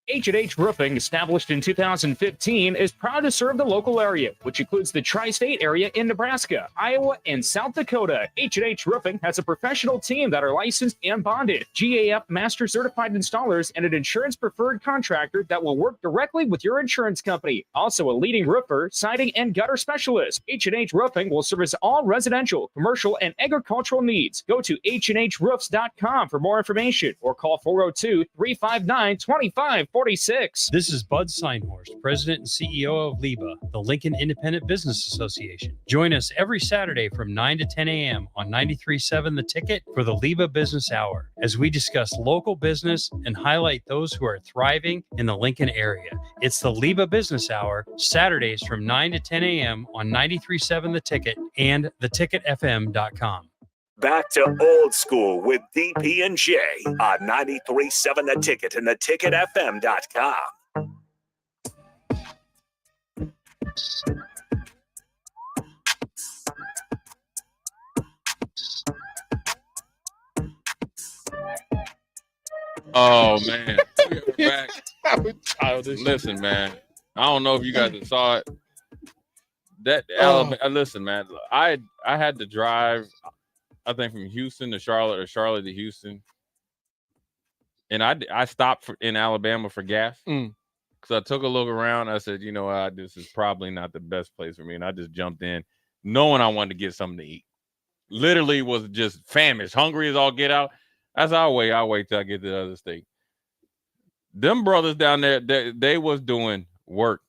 H&H Roofing, established in 2015, is proud to serve the local area, which includes the tri-state area in Nebraska, Iowa, and South Dakota. H&H Roofing has a professional team that are licensed and bonded, GAF Master Certified Installers, and an insurance-preferred contractor that will work directly with your insurance company. Also a leading roofer, siding, and gutter specialist. H&H Roofing will service all residential, commercial, and agricultural needs. Go to HNHroofs.com for more information or call 402-359-2546. This is Bud Seinhorst, President and CEO of LIBA, the Lincoln Independent Business Association. Join us every Saturday from 9 to 10 a.m. on 93.7 The Ticket for the LIBA Business Hour, as we discuss local business and highlight those who are thriving in the Lincoln area. It's the LIBA Business Hour, Saturdays from 9 to 10 a.m. on 93.7 The Ticket and theticketfm.com. Back to old school with DP and J on 93.7 The Ticket and theticketfm.com. Oh man, we're back. Listen, man, I don't know if you guys saw it. Alabama, listen, man, I had to drive, I think, from Houston to Charlotte or Charlotte to Houston, and I stopped in Alabama for gas because I took a look around. I said, you know what, this is probably not the best place for me, and I just jumped in, knowing I wanted to get something to eat. Literally was just famished, hungry as all get out. That's I'll wait till I get to the other state. Them brothers down there, they was doing work.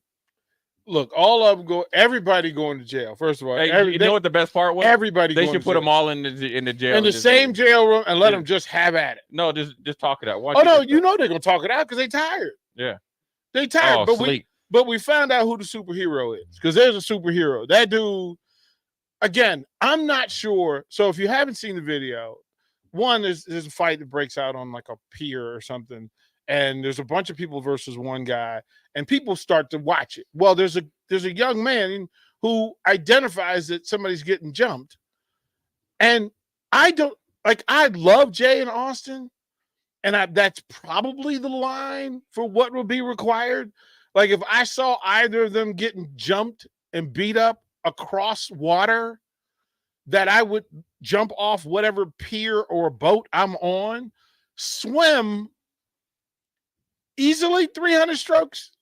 Look, all of them everybody going to jail. First of all, hey, you know what the best part was? Everybody. They should put them all in the jail. In the same jail room and let them just have at it. No, just talk it out. Oh no, you know they're gonna talk it out because they tired. Yeah, they tired. Oh, but we found out who the superhero is because there's a superhero. That dude. Again, I'm not sure. So if you haven't seen the video, one there's a fight that breaks out on like a pier or something. And there's a bunch of people versus one guy, and people start to watch it. Well, there's a young man who identifies that somebody's getting jumped, and I love Jay and Austin, and that's probably the line for what will be required. Like if I saw either of them getting jumped and beat up across water, that I would jump off whatever pier or boat I'm on, swim. Easily 300 strokes.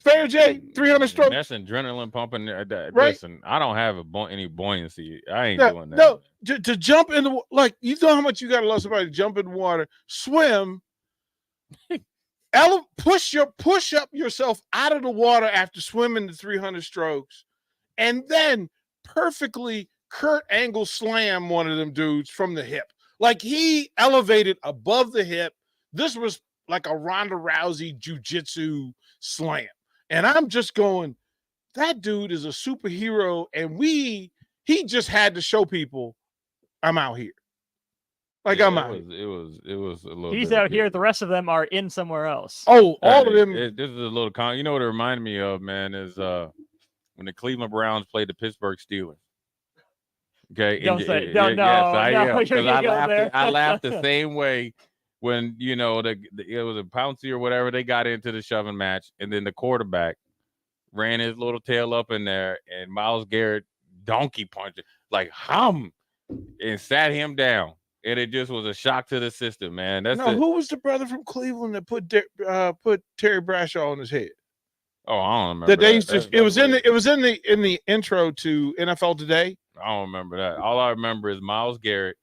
Fair, Jay? 300 strokes. That's adrenaline pumping. Right? Listen, I don't have any buoyancy. I ain't doing that. No, to jump in the, like, you know how much you got to love somebody to jump in the water, swim, push up yourself out of the water after swimming the 300 strokes, and then perfectly Kurt Angle slam one of them dudes from the hip. Like he elevated above the hip. This was like a Ronda Rousey jiu-jitsu slam. And I'm just going, that dude is a superhero, and he just had to show people I'm out here. Like I'm out. It was a little. He's out here. The rest of them are in somewhere else. Oh, all of them. This is a little. You know what it reminded me of, man, is when the Cleveland Browns played the Pittsburgh Steelers. Okay. Don't say. No, yes, I am. I laughed the same way. When, you know, it was a Pouncey or whatever, they got into the shoving match, and then the quarterback ran his little tail up in there, and Myles Garrett donkey punched it, like hum, and sat him down. And it just was a shock to the system, man. Who was the brother from Cleveland that put Terry Bradshaw on his head? Oh, I don't remember. It was in the intro to NFL Today. I don't remember that. All I remember is Myles Garrett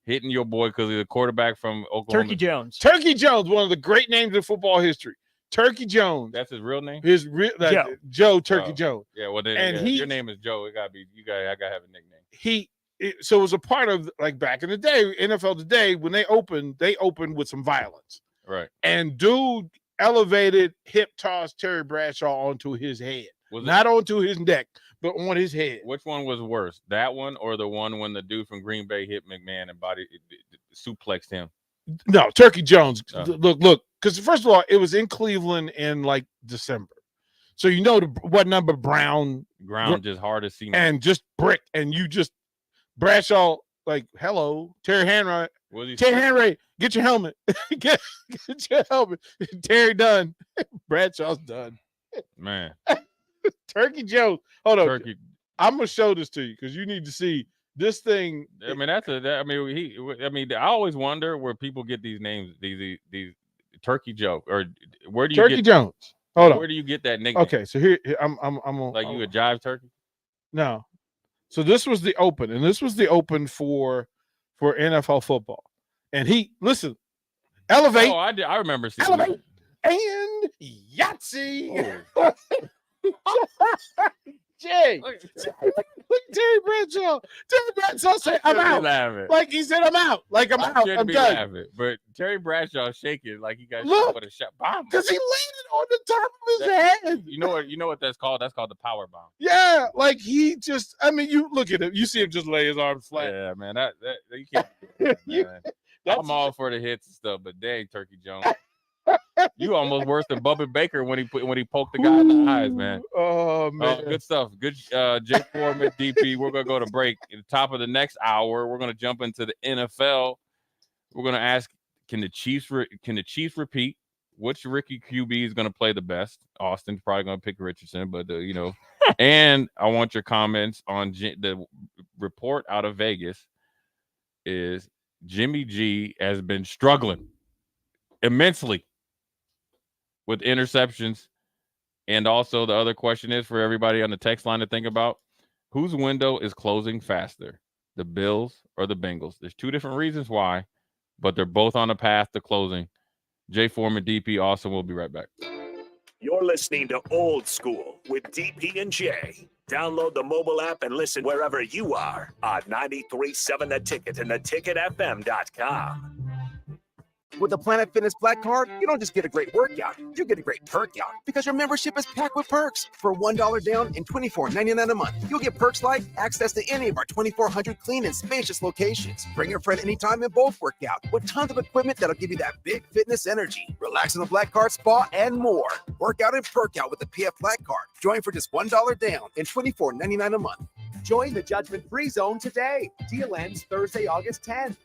hitting your boy because he's a quarterback from Oklahoma. Turkey Jones. Turkey Jones, one of the great names in football history. Turkey Jones. That's his real name? Joe Turkey Jones. Yeah, well, then your name is Joe. I gotta have a nickname. So it was a part of, like, back in the day, NFL Today, when they opened with some violence. Right. And dude elevated hip toss Terry Bradshaw onto his head. Not onto his neck, but on his head. Which one was worse, that one or the one when the dude from Green Bay hit McMahon and suplexed him? No, Turkey Jones. Look. Because first of all, it was in Cleveland in like December, so you know what number ground just hard to see, and just brick, and you just Bradshaw like hello Terry Henry. Terry Henry, get your helmet. get your helmet. Terry done. Bradshaw's done. Man. Turkey Jones. Hold on. Turkey. I'm gonna show this to you because you need to see this thing. I mean, I always wonder where people get these names, these Turkey Joe, or where do you Turkey get Jones? Hold on. Where do you get that nickname? Okay, so here I'm like you a jive turkey? No. So this was the open, and this was the open for NFL football. And he elevate. Oh, I remember seeing elevate and Yahtzee. Oh. Jay, look Terry Bradshaw. Terry Bradshaw said, "I'm out." Like he said, "I'm out." Like I'm out. I'm done. Laughing, but Terry Bradshaw shaking like he got shot with a shot bomb because he landed on the top of his head. You know what that's called? That's called the power bomb. Yeah, like he just. I mean, you look at him. You see him just lay his arms flat. Yeah, man. That you can't. I'm all for the hits and stuff, but dang, Turkey Jones. You almost worse than Bubba Baker when he poked the guy in the eyes, man. Oh man, good stuff. Good, Jay Foreman, DP. We're gonna go to break. At the top of the next hour, we're gonna jump into the NFL. We're gonna ask, can the Chiefs repeat? Which rookie QB is gonna play the best? Austin's probably gonna pick Richardson, but and I want your comments on the report out of Vegas. Is Jimmy G has been struggling immensely with interceptions. And also the other question is for everybody on the text line to think about, whose window is closing faster, the Bills or the Bengals? There's two different reasons why, but they're both on a path to closing. Jay Foreman, DP, Austin. We'll be right back. You're listening to Old School with DP and Jay. Download the mobile app and listen wherever you are on 93.7 The Ticket and theticketfm.com. With the Planet Fitness Black Card, you don't just get a great workout, you get a great perk out because your membership is packed with perks. For $1 down and $24.99 a month, you'll get perks like access to any of our 2,400 clean and spacious locations. Bring your friend anytime and both work out with tons of equipment that'll give you that big fitness energy. Relax in the Black Card spa and more. Work out and perk out with the PF Black Card. Join for just $1 down and $24.99 a month. Join the judgment-free zone today. Deal ends Thursday, August 10th.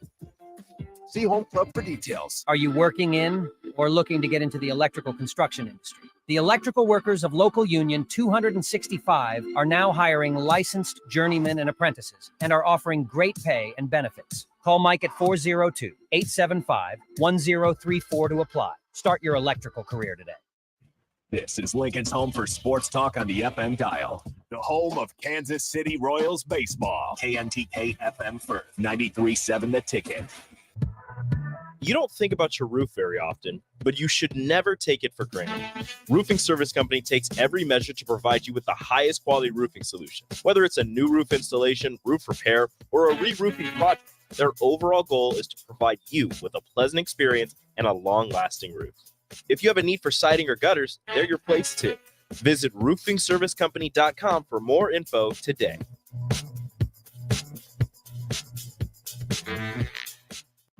See Home Club for details. Are you working in or looking to get into the electrical construction industry? The electrical workers of Local Union 265 are now hiring licensed journeymen and apprentices and are offering great pay and benefits. Call Mike at 402-875-1034 to apply. Start your electrical career today. This is Lincoln's home for sports talk on the FM dial. The home of Kansas City Royals baseball. KNTK FM Firth, 93.7 The Ticket. You don't think about your roof very often, but you should never take it for granted. Roofing Service Company takes every measure to provide you with the highest quality roofing solution. Whether it's a new roof installation, roof repair, or a re-roofing project, their overall goal is to provide you with a pleasant experience and a long-lasting roof. If you have a need for siding or gutters, they're your place too. Visit roofingservicecompany.com for more info today.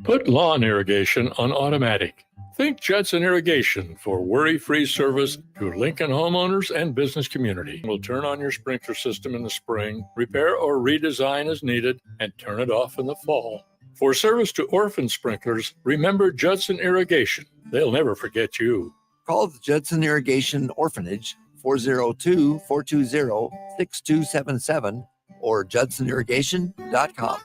Put lawn irrigation on automatic. Think Judson Irrigation for worry-free service to Lincoln homeowners and business community. We'll turn on your sprinkler system in the spring, repair or redesign as needed, and turn it off in the fall. For service to orphan sprinklers, remember Judson Irrigation. They'll never forget you. Call the Judson Irrigation Orphanage 402-420-6277 or judsonirrigation.com.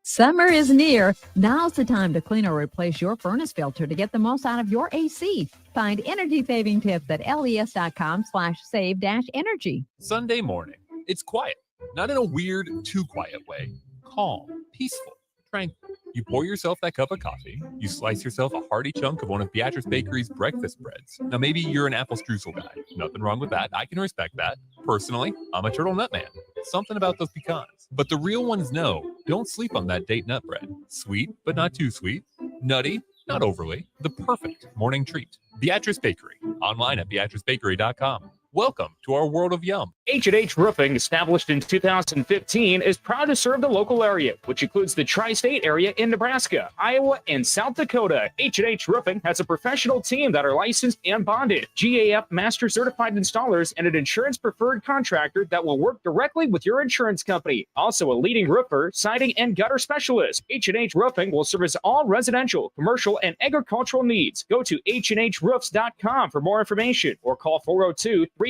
Summer is near. Now's the time to clean or replace your furnace filter to get the most out of your AC. Find energy-saving tips at les.com/save-energy. Sunday morning. It's quiet. Not in a weird, too quiet way. Calm, peaceful, tranquil. You pour yourself that cup of coffee. You slice yourself a hearty chunk of one of Beatrice Bakery's breakfast breads. Now, maybe you're an apple streusel guy. Nothing wrong with that. I can respect that. Personally, I'm a turtle nut man. Something about those pecans. But the real ones know, don't sleep on that date nut bread. Sweet, but not too sweet. Nutty, not overly. The perfect morning treat. Beatrice Bakery, online at beatricebakery.com. Welcome to our world of yum. H&H Roofing, established in 2015, is proud to serve the local area, which includes the tri-state area in Nebraska, Iowa, and South Dakota. H&H Roofing has a professional team that are licensed and bonded, GAF Master Certified Installers, and an insurance-preferred contractor that will work directly with your insurance company. Also a leading roofer, siding, and gutter specialist. H&H Roofing will service all residential, commercial, and agricultural needs. Go to hhroofs.com for more information or call 402-359-2546.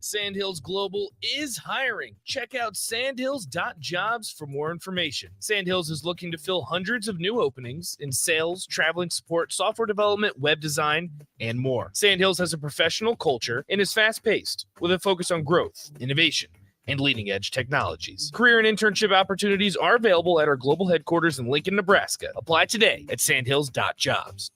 Sandhills Global is hiring. Check out sandhills.jobs for more information. Sandhills is looking to fill hundreds of new openings in sales, traveling support, software development, web design, and more. Sandhills has a professional culture and is fast-paced with a focus on growth, innovation, and leading-edge technologies. Career and internship opportunities are available at our global headquarters in Lincoln, Nebraska. Apply today at sandhills.jobs.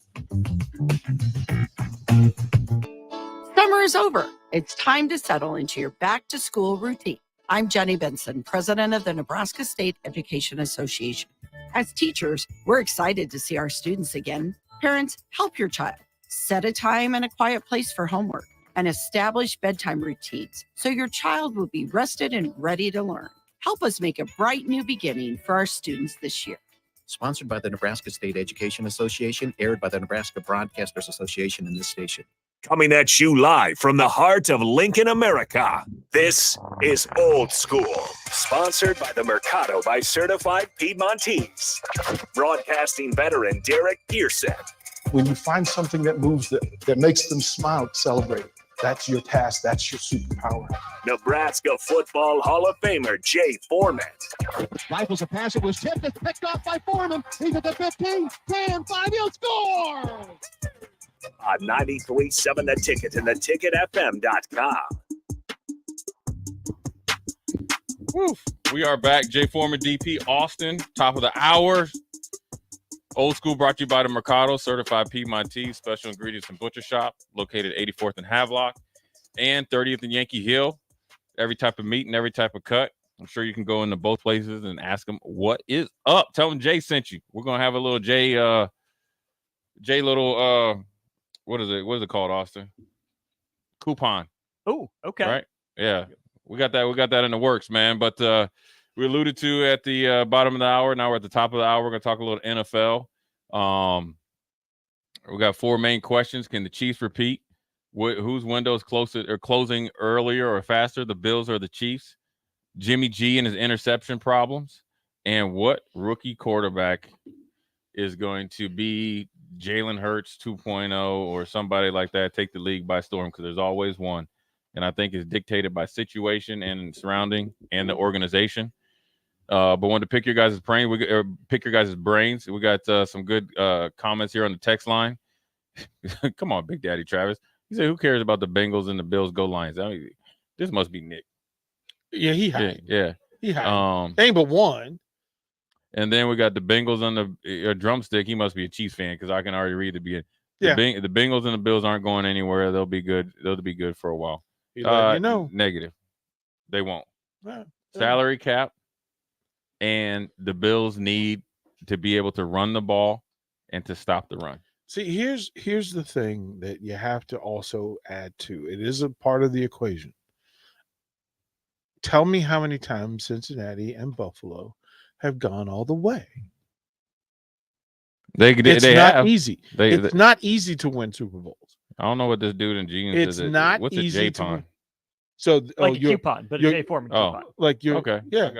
Summer is over. It's time to settle into your back-to-school routine. I'm Jenny Benson, president of the Nebraska State Education Association. As teachers, we're excited to see our students again. Parents, help your child. Set a time and a quiet place for homework and establish bedtime routines so your child will be rested and ready to learn. Help us make a bright new beginning for our students this year. Sponsored by the Nebraska State Education Association, aired by the Nebraska Broadcasters Association in this station. Coming at you live from the heart of Lincoln, America. This is Old School, sponsored by the Mercado by Certified Piedmontese. Broadcasting veteran Derek Pearson. When you find something that moves them, that makes them smile, celebrate it. That's your task. That's your superpower. Nebraska Football Hall of Famer Jay Foreman. Rifles a pass. It was tipped. It's picked off by Foreman. He's at the 15, 10, 5. He'll score! On 93.7 The Ticket and theticketfm.com. Woo. We are back. Jay Foreman, DP, Austin, top of the hour. Old School brought to you by the Mercado, Certified Piedmontese, Special Ingredients and Butcher Shop, located 84th and Havelock and 30th and Yankee Hill. Every type of meat and every type of cut. I'm sure you can go into both places and ask them what is up. Tell them Jay sent you. We're going to have a little Jay little, what is it called, Austin? Coupon. Oh, okay. Right? Yeah. We got that in the works, man. But we alluded to at the bottom of the hour. Now we're at the top of the hour. We're going to talk a little NFL. We got 4 main questions. Can the Chiefs repeat? Whose window is closing earlier or faster, the Bills or the Chiefs? Jimmy G and his interception problems. And what rookie quarterback is going to be Jalen Hurts 2.0 or somebody like that, take the league by storm, because there's always one. And I think it's dictated by situation and surrounding and the organization. But wanted to pick your guys' brains. We got some good comments here on the text line. Come on, Big Daddy Travis. He said, "Who cares about the Bengals and the Bills? Go Lions." I mean, this must be Nick. Yeah, he had. Yeah. He had. Ain't but one. And then we got the Bengals on the drumstick. He must be a Chiefs fan because I can already read the beginning. Yeah. The Bengals and the Bills aren't going anywhere. They'll be good. They'll be good for a while. You know. Negative. They won't. Yeah. Salary cap. And the Bills need to be able to run the ball and to stop the run. See, here's the thing that you have to also add to. It is a part of the equation. Tell me how many times Cincinnati and Buffalo have gone all the way. It's not easy. It's not easy to win Super Bowls. I don't know what this dude in jeans is. It's not what's easy a to win. J-pon? So like a coupon, but a Jay Foreman coupon. Like you're okay. Yeah.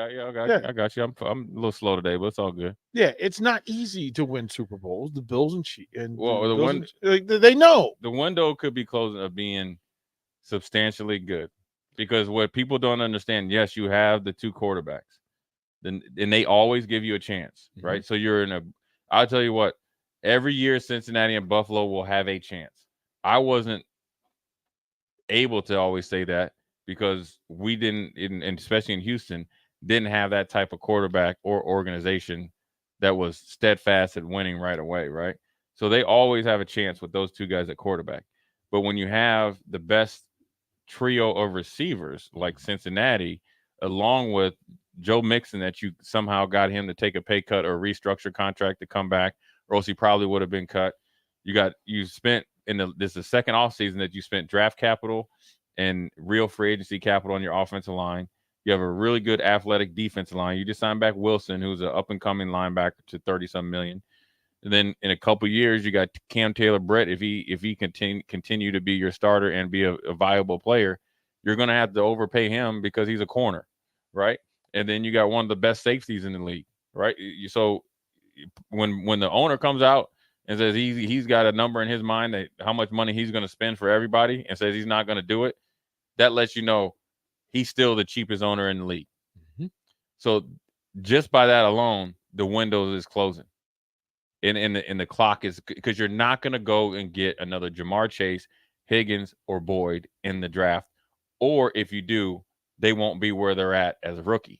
I got you. I'm a little slow today, but it's all good. Yeah, it's not easy to win Super Bowls. The Bills and they know the window could be closing of being substantially good, because what people don't understand, yes, you have the 2 quarterbacks, and they always give you a chance, right? So you're in a. I'll tell you what. Every year, Cincinnati and Buffalo will have a chance. I wasn't able to always say that, because we didn't, and especially in Houston, didn't have that type of quarterback or organization that was steadfast at winning right away, right? So they always have a chance with those 2 guys at quarterback. But when you have the best trio of receivers like Cincinnati, along with Joe Mixon that you somehow got him to take a pay cut or restructure contract to come back, or else he probably would have been cut. You spent this is the second offseason that you spent draft capital and real free agency capital on your offensive line. You have a really good athletic defensive line. You just signed back Wilson, who's an up-and-coming linebacker, to 30-some million. And then in a couple years, you got Cam Taylor-Britt. If he continue to be your starter and be a viable player, you're going to have to overpay him because he's a corner, right? And then you got one of the best safeties in the league, right? So when the owner comes out and says he's got a number in his mind that how much money he's going to spend for everybody and says he's not going to do it, that lets you know he's still the cheapest owner in the league. Mm-hmm. So just by that alone, the window is closing. And the clock is, because you're not going to go and get another Jamar Chase, Higgins, or Boyd in the draft. Or if you do, they won't be where they're at as a rookie.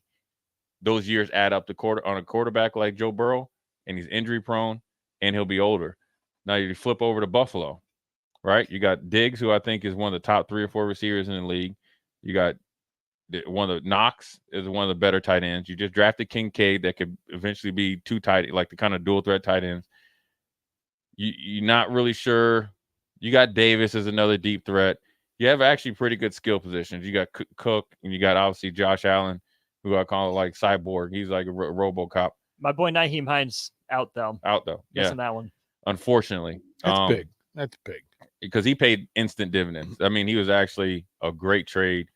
Those years add up to on a quarterback like Joe Burrow, and he's injury prone, and he'll be older. Now you flip over to Buffalo, right? You got Diggs, who I think is one of the top 3 or 4 receivers in the league. You got one of the Knox is one of the better tight ends. You just drafted Kincaid that could eventually be 2 tight, like the kind of dual threat tight ends. You're not really sure. You got Davis as another deep threat. You have actually pretty good skill positions. You got Cook, and you got obviously Josh Allen, who I call like Cyborg. He's like a RoboCop. My boy Nyheim Hines out though. Yeah, that one. Unfortunately, That's big. That's big because he paid instant dividends. I mean, he was actually a great trade.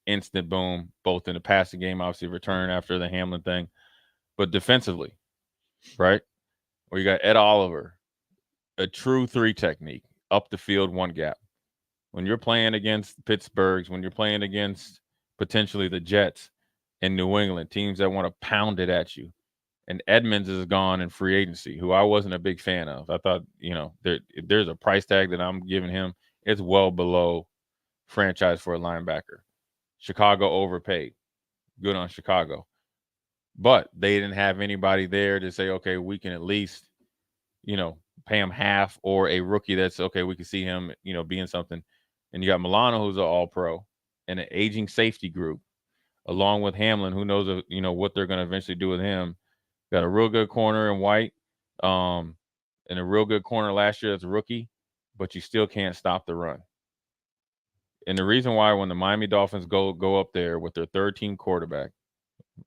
Instant boom, both in the passing game, obviously return after the Hamlin thing, but defensively, right? Where you got Ed Oliver, a true 3 technique, up the field, 1 gap. When you're playing against Pittsburgh's, when you're playing against potentially the Jets in New England, teams that want to pound it at you, and Edmonds is gone in free agency, who I wasn't a big fan of. I thought, there's a price tag that I'm giving him. It's well below franchise for a linebacker. Chicago overpaid. Good on Chicago. But they didn't have anybody there to say, okay, we can at least, pay him half, or a rookie that's, okay, we can see him, being something. And you got Milano, who's an all-pro, and an aging safety group, along with Hamlin, who knows, what they're going to eventually do with him. Got a real good corner in White, and a real good corner last year as a rookie, but you still can't stop the run. And the reason why, when the Miami Dolphins go up there with their 3rd-team quarterback,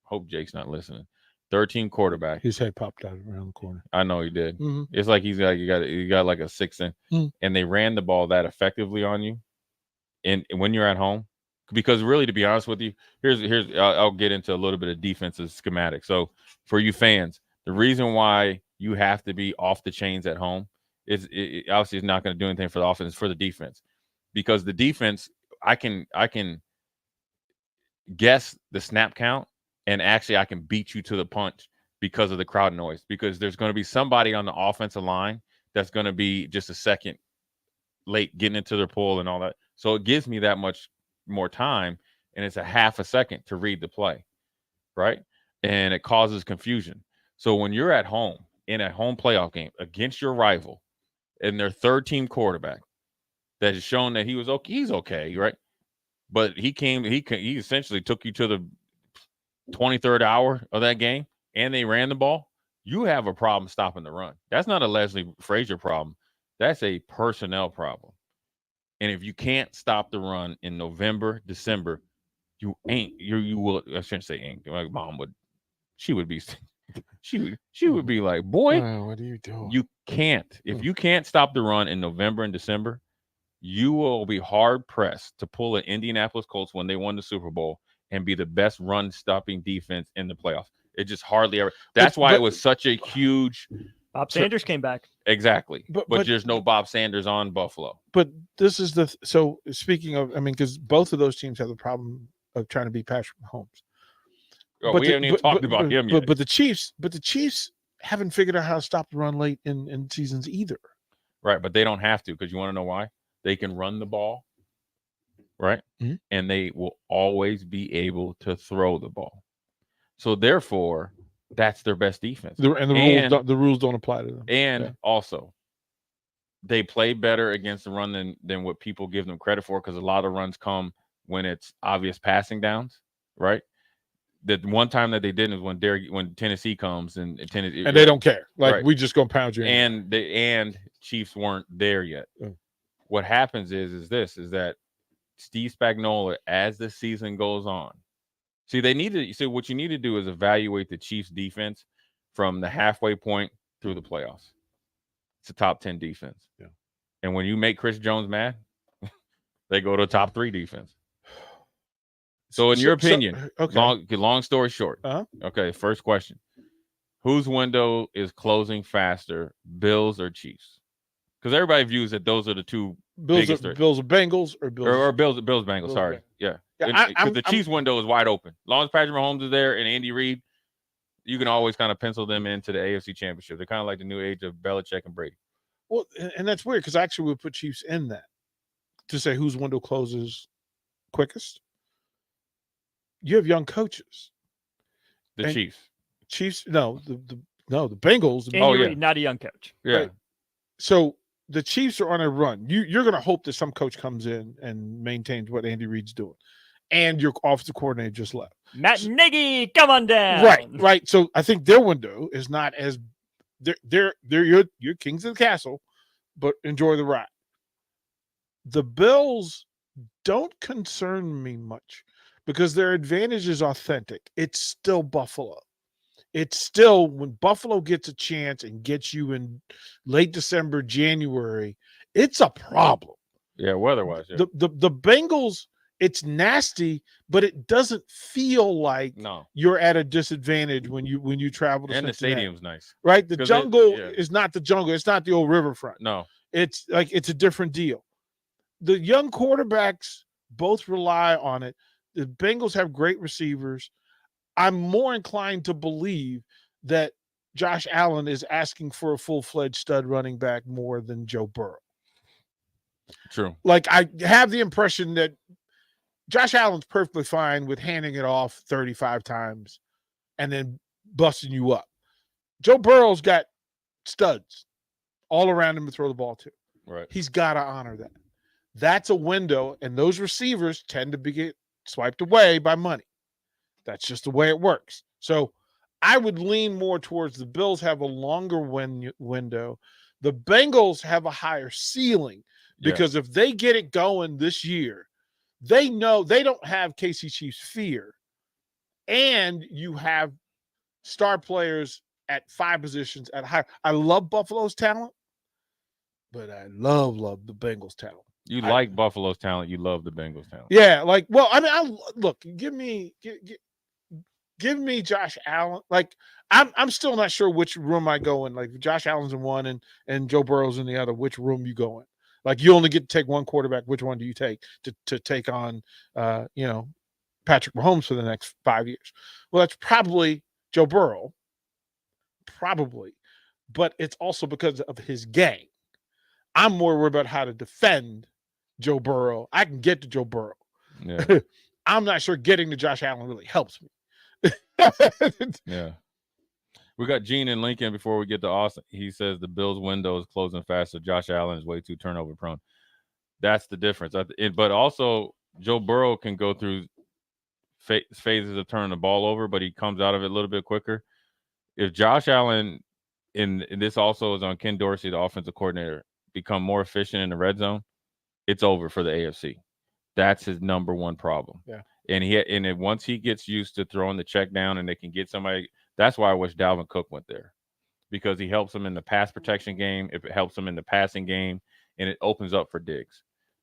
hope Jake's not listening. 3rd-team quarterback. His head popped out around the corner. I know he did. Mm-hmm. It's like he got like a 6th and they ran the ball that effectively on you. And when you're at home, because really, to be honest with you, I'll get into a little bit of defensive schematic. So for you fans, the reason why you have to be off the chains at home is obviously it's not going to do anything for the offense, it's for the defense. Because the defense, I can guess the snap count, and actually I can beat you to the punch because of the crowd noise. Because there's going to be somebody on the offensive line that's going to be just a second late getting into their pull and all that. So it gives me that much more time, and it's a half a second to read the play, right? And it causes confusion. So when you're at home in a home playoff game against your rival and their 3rd-team quarterback, that has shown that he was okay. He's okay, right? But he essentially took you to the 23rd hour of that game, and they ran the ball. You have a problem stopping the run. That's not a Leslie Frazier problem. That's a personnel problem. And if you can't stop the run in November, December, you will. I shouldn't say ain't. My mom would. She would be. She would be like, boy, what are you doing? You can't. If you can't stop the run in November and December, you will be hard pressed to pull an Indianapolis Colts when they won the Super Bowl and be the best run stopping defense in the playoffs. It just hardly ever. That's why it was such a huge. Bob Sanders came back. Exactly. But there's no Bob Sanders on Buffalo. But this is so speaking of, because both of those teams have the problem of trying to beat Patrick Mahomes. Oh, we haven't even talked about him yet. But the Chiefs haven't figured out how to stop the run late in seasons either. Right, but they don't have to, because you want to know why? They can run the ball, right? Mm-hmm. And they will always be able to throw the ball. So therefore, that's their best defense. The rules don't apply to them. And also, they play better against the run than what people give them credit for, because a lot of runs come when it's obvious passing downs, right? The one time that they didn't is when Tennessee comes and Tennessee and they don't care. Like right. we just gonna pound you. And Chiefs weren't there yet. What happens is that Steve Spagnuolo, as the season goes on, what you need to do is evaluate the Chiefs defense from the halfway point through the playoffs. It's a top 10 defense. Yeah. And when you make Chris Jones mad, they go to top 3 defense. So in your opinion, long story short, okay, first question. Whose window is closing faster, Bills or Chiefs? Because everybody views that those are the two biggest. Bills or Bengals or Bills Bengals. Sorry, yeah. Yeah, Because the Chiefs window is wide open. As long as Patrick Mahomes is there and Andy Reid, you can always kind of pencil them into the AFC Championship. They're kind of like the new age of Belichick and Brady. Well, and that's weird because actually we put Chiefs in that to say whose window closes quickest. You have young coaches. The Chiefs. No, the Bengals. Andy Reid, not a young coach. Yeah. Right. So the Chiefs are on a run. You're going to hope that some coach comes in and maintains what Andy Reid's doing, and your offensive coordinator just left. Matt Nagy, come on down. Right. So I think their window is not as they're your kings of the castle, but enjoy the ride. The Bills don't concern me much because their advantage is authentic. It's still Buffalo. It's still when Buffalo gets a chance and gets you in late December, January, it's a problem. Yeah, weather-wise. Yeah. The Bengals, it's nasty, but it doesn't feel like you're at a disadvantage when you travel to Cincinnati. Cincinnati. The stadium's nice. Right? The jungle is not the jungle. It's not the old riverfront. No. It's like it's a different deal. The young quarterbacks both rely on it. The Bengals have great receivers. I'm more inclined to believe that Josh Allen is asking for a full-fledged stud running back more than Joe Burrow. True. Like I have the impression that Josh Allen's perfectly fine with handing it off 35 times and then busting you up. Joe Burrow's got studs all around him to throw the ball to. Right. He's got to honor that. That's a window, and those receivers tend to get swiped away by money. That's just the way it works. So I would lean more towards the Bills have a longer window. The Bengals have a higher ceiling because if they get it going this year, they know they don't have KC Chiefs fear. And you have star players at 5 positions at high. I love Buffalo's talent, but I love the Bengals talent. You like Buffalo's talent. You love the Bengals talent. Yeah, like, well, I mean, look, give me Josh Allen. Like, I'm still not sure which room I go in. Like, Josh Allen's in one and Joe Burrow's in the other. Which room you go in? Like, you only get to take one quarterback. Which one do you take to take on, Patrick Mahomes for the next 5 years? Well, that's probably Joe Burrow. Probably, but it's also because of his game. I'm more worried about how to defend Joe Burrow. I can get to Joe Burrow. Yeah. I'm not sure getting to Josh Allen really helps me. Yeah. We got Gene in Lincoln before we get to Austin. He says the Bills' window is closing faster. Josh Allen is way too turnover prone. That's the difference. But also, Joe Burrow can go through phases of turning the ball over, but he comes out of it a little bit quicker. If Josh Allen, and this also is on Ken Dorsey, the offensive coordinator, become more efficient in the red zone, it's over for the AFC. That's his number one problem. Yeah. And once he gets used to throwing the check down and they can get somebody, that's why I wish Dalvin Cook went there, because he helps them in the pass protection game. If it helps them in the passing game, and it opens up for Diggs,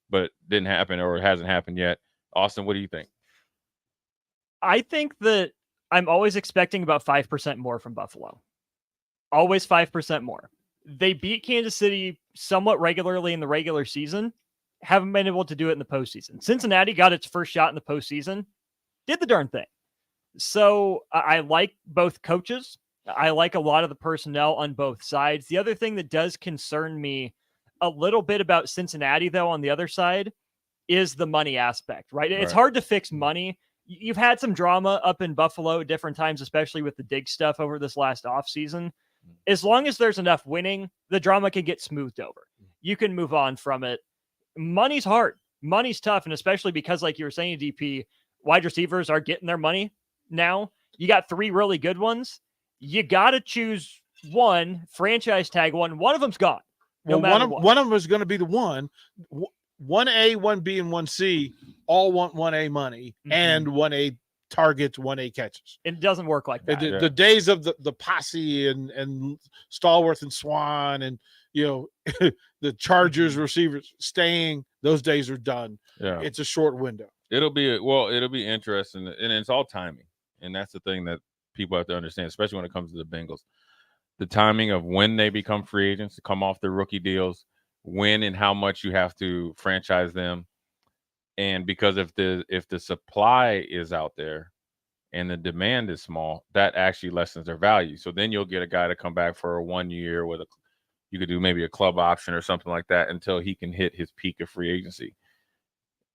but it didn't happen, or it hasn't happened yet. Austin, what do you think? I think that I'm always expecting about 5% more from Buffalo. Always 5% more. They beat Kansas City somewhat regularly in the regular season, haven't been able to do it in the postseason. Cincinnati got its first shot in the postseason, did the darn thing. So I like both coaches. I like a lot of the personnel on both sides. The other thing that does concern me a little bit about Cincinnati, though, on the other side, is the money aspect, right? It's hard to fix money. You've had some drama up in Buffalo at different times, especially with the Diggs stuff over this last offseason. As long as there's enough winning, the drama can get smoothed over. You can move on from it. Money's hard. Money's tough. And especially because, like you were saying, DP, wide receivers are getting their money. now. You got 3 really good ones. You got to choose one, franchise tag one. One of them's gone. No Well, matter what. one of them is going to be the one. 1A, 1B, and 1C all want 1A money and 1A targets, 1A catches. It doesn't work like that. The days of the posse and Stallworth and Swan and the Chargers receivers staying, those days are done. Yeah. It's a short window. It'll be interesting, and it's all timing, and that's the thing that people have to understand, especially when it comes to the Bengals. The timing of when they become free agents to come off their rookie deals, when and how much you have to franchise them, and because if the supply is out there and the demand is small, that actually lessens their value. So then you'll get a guy to come back for a 1 year with you could do maybe a club option or something like that until he can hit his peak of free agency.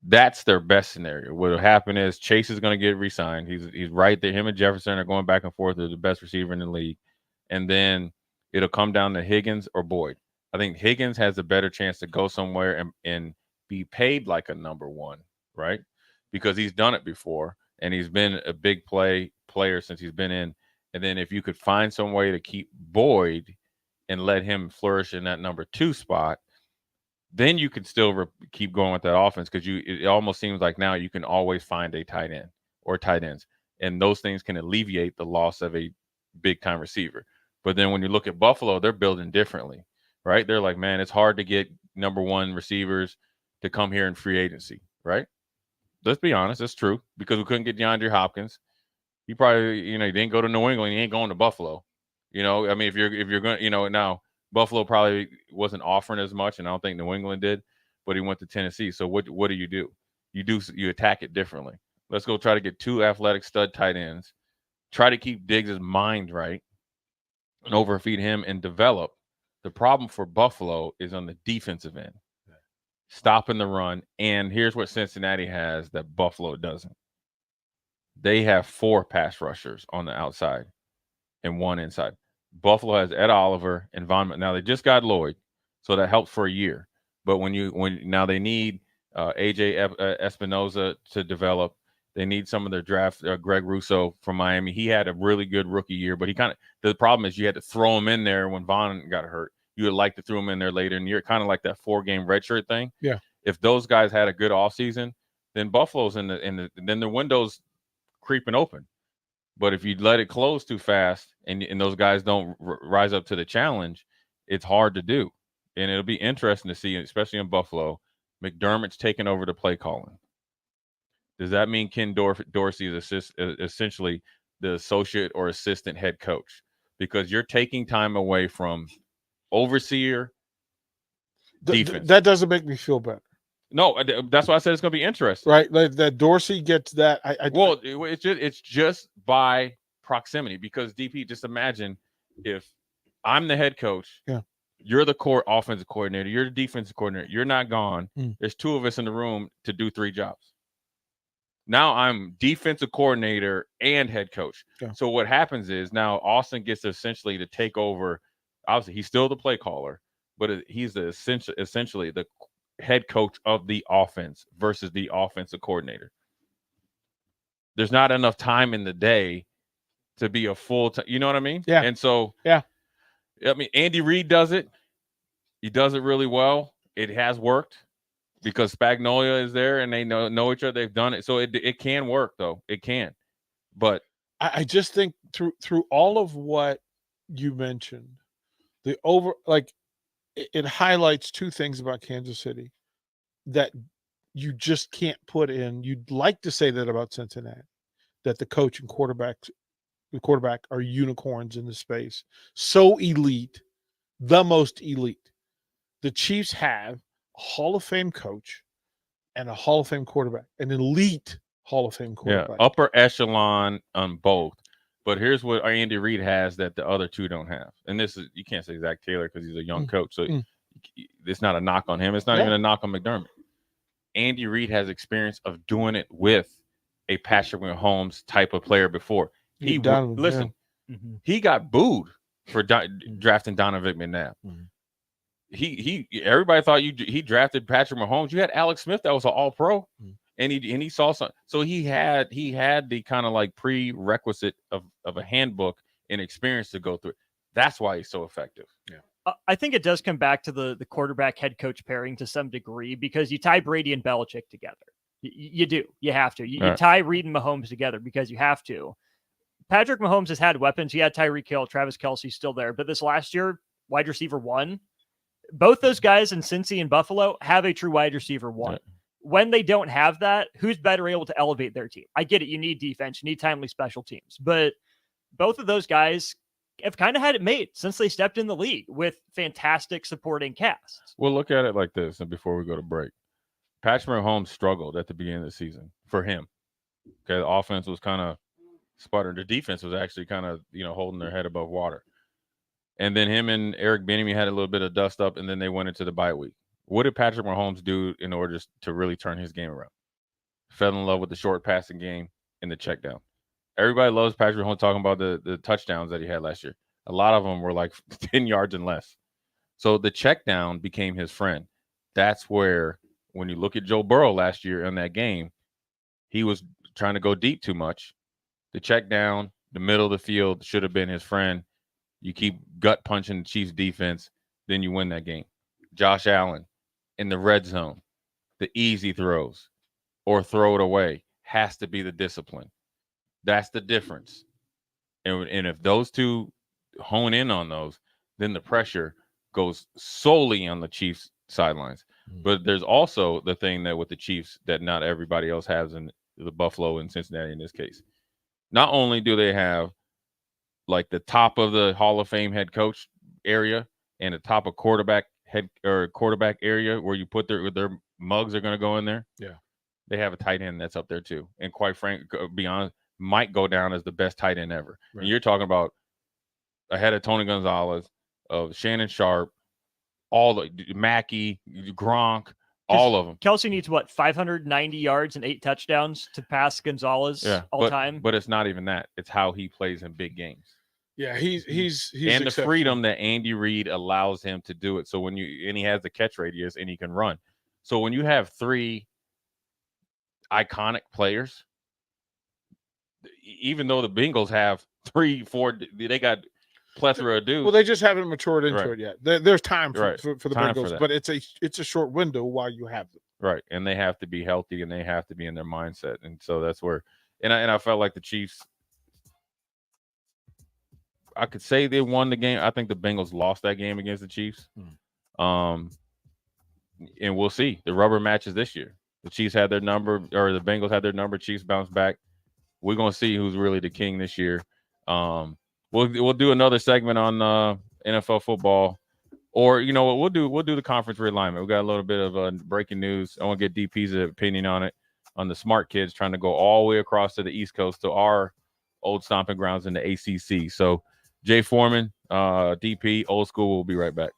That's their best scenario. What will happen is Chase is going to get re-signed. He's right there. Him and Jefferson are going back and forth as the best receiver in the league. And then it'll come down to Higgins or Boyd. I think Higgins has a better chance to go somewhere and be paid like a number one, right? Because he's done it before, and he's been a big player since he's been in. And then if you could find some way to keep Boyd and let him flourish in that number 2 spot, then you could still keep going with that offense, because it almost seems like now you can always find a tight end or tight ends, and those things can alleviate the loss of a big-time receiver. But then when you look at Buffalo, they're building differently, right? They're like, man, it's hard to get number 1 receivers to come here in free agency, right? Let's be honest, that's true, because we couldn't get DeAndre Hopkins. He probably, he didn't go to New England. He ain't going to Buffalo. I mean, if you're going, now Buffalo probably wasn't offering as much, and I don't think New England did, but he went to Tennessee. So what do? You attack it differently. Let's go try to get 2 athletic stud tight ends. Try to keep Diggs' mind right and overfeed him and develop. The problem for Buffalo is on the defensive end, stopping the run. And here's what Cincinnati has that Buffalo doesn't. They have 4 pass rushers on the outside and 1 inside. Buffalo has Ed Oliver and Von. Now they just got Lloyd, so that helps for a year. But when now they need AJ Espinoza to develop. They need some of their draft. Greg Russo from Miami. He had a really good rookie year, but the problem is you had to throw him in there when Von got hurt. You would like to throw him in there later in the year, kind of like that 4-game redshirt thing. Yeah. If those guys had a good offseason, then Buffalo's then the window's creeping open. But if you let it close too fast and those guys don't rise up to the challenge, it's hard to do. And it'll be interesting to see, especially in Buffalo, McDermott's taking over the play calling. Does that mean Ken Dorsey is essentially the associate or assistant head coach? Because you're taking time away from overseer defense. That doesn't make me feel better. No, that's why I said it's going to be interesting. Right, like that Dorsey gets that. It's just by proximity, because DP, just imagine if I'm the head coach, you're the core offensive coordinator, you're the defensive coordinator, you're not gone. There's 2 of us in the room to do 3 jobs. Now I'm defensive coordinator and head coach. So what happens is now Austin gets essentially to take over. Obviously, he's still the play caller, but he's the essentially the head coach of the offense versus the offensive coordinator. There's not enough time in the day to be a full time. You know what I mean? Yeah. And so, I mean, Andy Reid does it. He does it really well. It has worked because Spagnuolo is there and they know each other. They've done it. So it can work, though. It can. But I just think through all of what you mentioned, it highlights 2 things about Kansas City that you just can't put in. You'd like to say that about Cincinnati, that the coach and the quarterback are unicorns in the space. So elite, the most elite. The Chiefs have a Hall of Fame coach and a Hall of Fame quarterback, an elite Hall of Fame quarterback. Yeah, upper echelon on both. But here's what Andy Reid has that the other 2 don't have. And this is, you can't say Zach Taylor because he's a young coach. So it's not a knock on him. It's not even a knock on McDermott. Andy Reid has experience of doing it with a Patrick Mahomes type of player before. He got booed for drafting Donovan McNabb. He everybody thought he drafted Patrick Mahomes. You had Alex Smith that was an All-Pro, and he saw something. So he had the kind of like prerequisite of a handbook and experience to go through. That's why he's so effective. Yeah. I think it does come back to the quarterback head coach pairing to some degree, because you tie Brady and Belichick together. You do. You have to. You tie Reed and Mahomes together because you have to. Patrick Mahomes has had weapons. He had Tyreek Hill, Travis Kelce's still there. But this last year, wide receiver 1, both those guys in Cincy and Buffalo have a true wide receiver 1. When they don't have that, who's better able to elevate their team? I get it. You need defense. You need timely special teams. But both of those guys have kind of had it made since they stepped in the league with fantastic supporting casts. Well, look at it like this, and before we go to break, Patrick Mahomes struggled at the beginning of the season for him. Okay, the offense was kind of sputtering. The defense was actually kind of, holding their head above water. And then him and Eric Bieniemy had a little bit of dust up, and then they went into the bye week. What did Patrick Mahomes do in order to really turn his game around? Fell in love with the short passing game and the check down. Everybody loves Patrick Mahomes talking about the touchdowns that he had last year. A lot of them were like 10 yards and less. So the check down became his friend. That's where, when you look at Joe Burrow last year in that game, he was trying to go deep too much. The check down, the middle of the field should have been his friend. You keep gut punching the Chiefs defense, then you win that game. Josh Allen in the red zone, the easy throws or throw it away has to be the discipline. That's the difference. And if those two hone in on those, then the pressure goes solely on the Chiefs sidelines. But there's also the thing that with the Chiefs that not everybody else has in the Buffalo and Cincinnati in this case. Not only do they have like the top of the Hall of Fame head coach area and the top of quarterback area where you put their mugs are going to go in there. Yeah. They have a tight end that's up there too. And quite frankly, be honest, might go down as the best tight end ever. Right. And you're talking about ahead of Tony Gonzalez, of Shannon Sharp, all the Mackey, Gronk, all of them. Kelce needs 590 yards and 8 touchdowns to pass Gonzalez all time. But it's not even that. It's how he plays in big games. Yeah, he's and the freedom that Andy Reid allows him to do it. So and he has the catch radius and he can run. So when you have 3 iconic players, even though the Bengals have 3, 4, they got plethora of dudes. Well, they just haven't matured into it yet. There's time for the Bengals, but it's a short window while you have them. Right, and they have to be healthy and they have to be in their mindset, and so that's where. And I felt like the Chiefs. I could say they won the game. I think the Bengals lost that game against the Chiefs. And we'll see. The rubber matches this year. The Chiefs had their number, or the Bengals had their number. Chiefs bounced back. We're gonna see who's really the king this year. We'll do another segment on NFL football, or we'll do the conference realignment. We got a little bit of breaking news. I want to get DP's opinion on it, on the smart kids trying to go all the way across to the East Coast to our old stomping grounds in the ACC. So Jay Foreman, DP, old school. We'll be right back.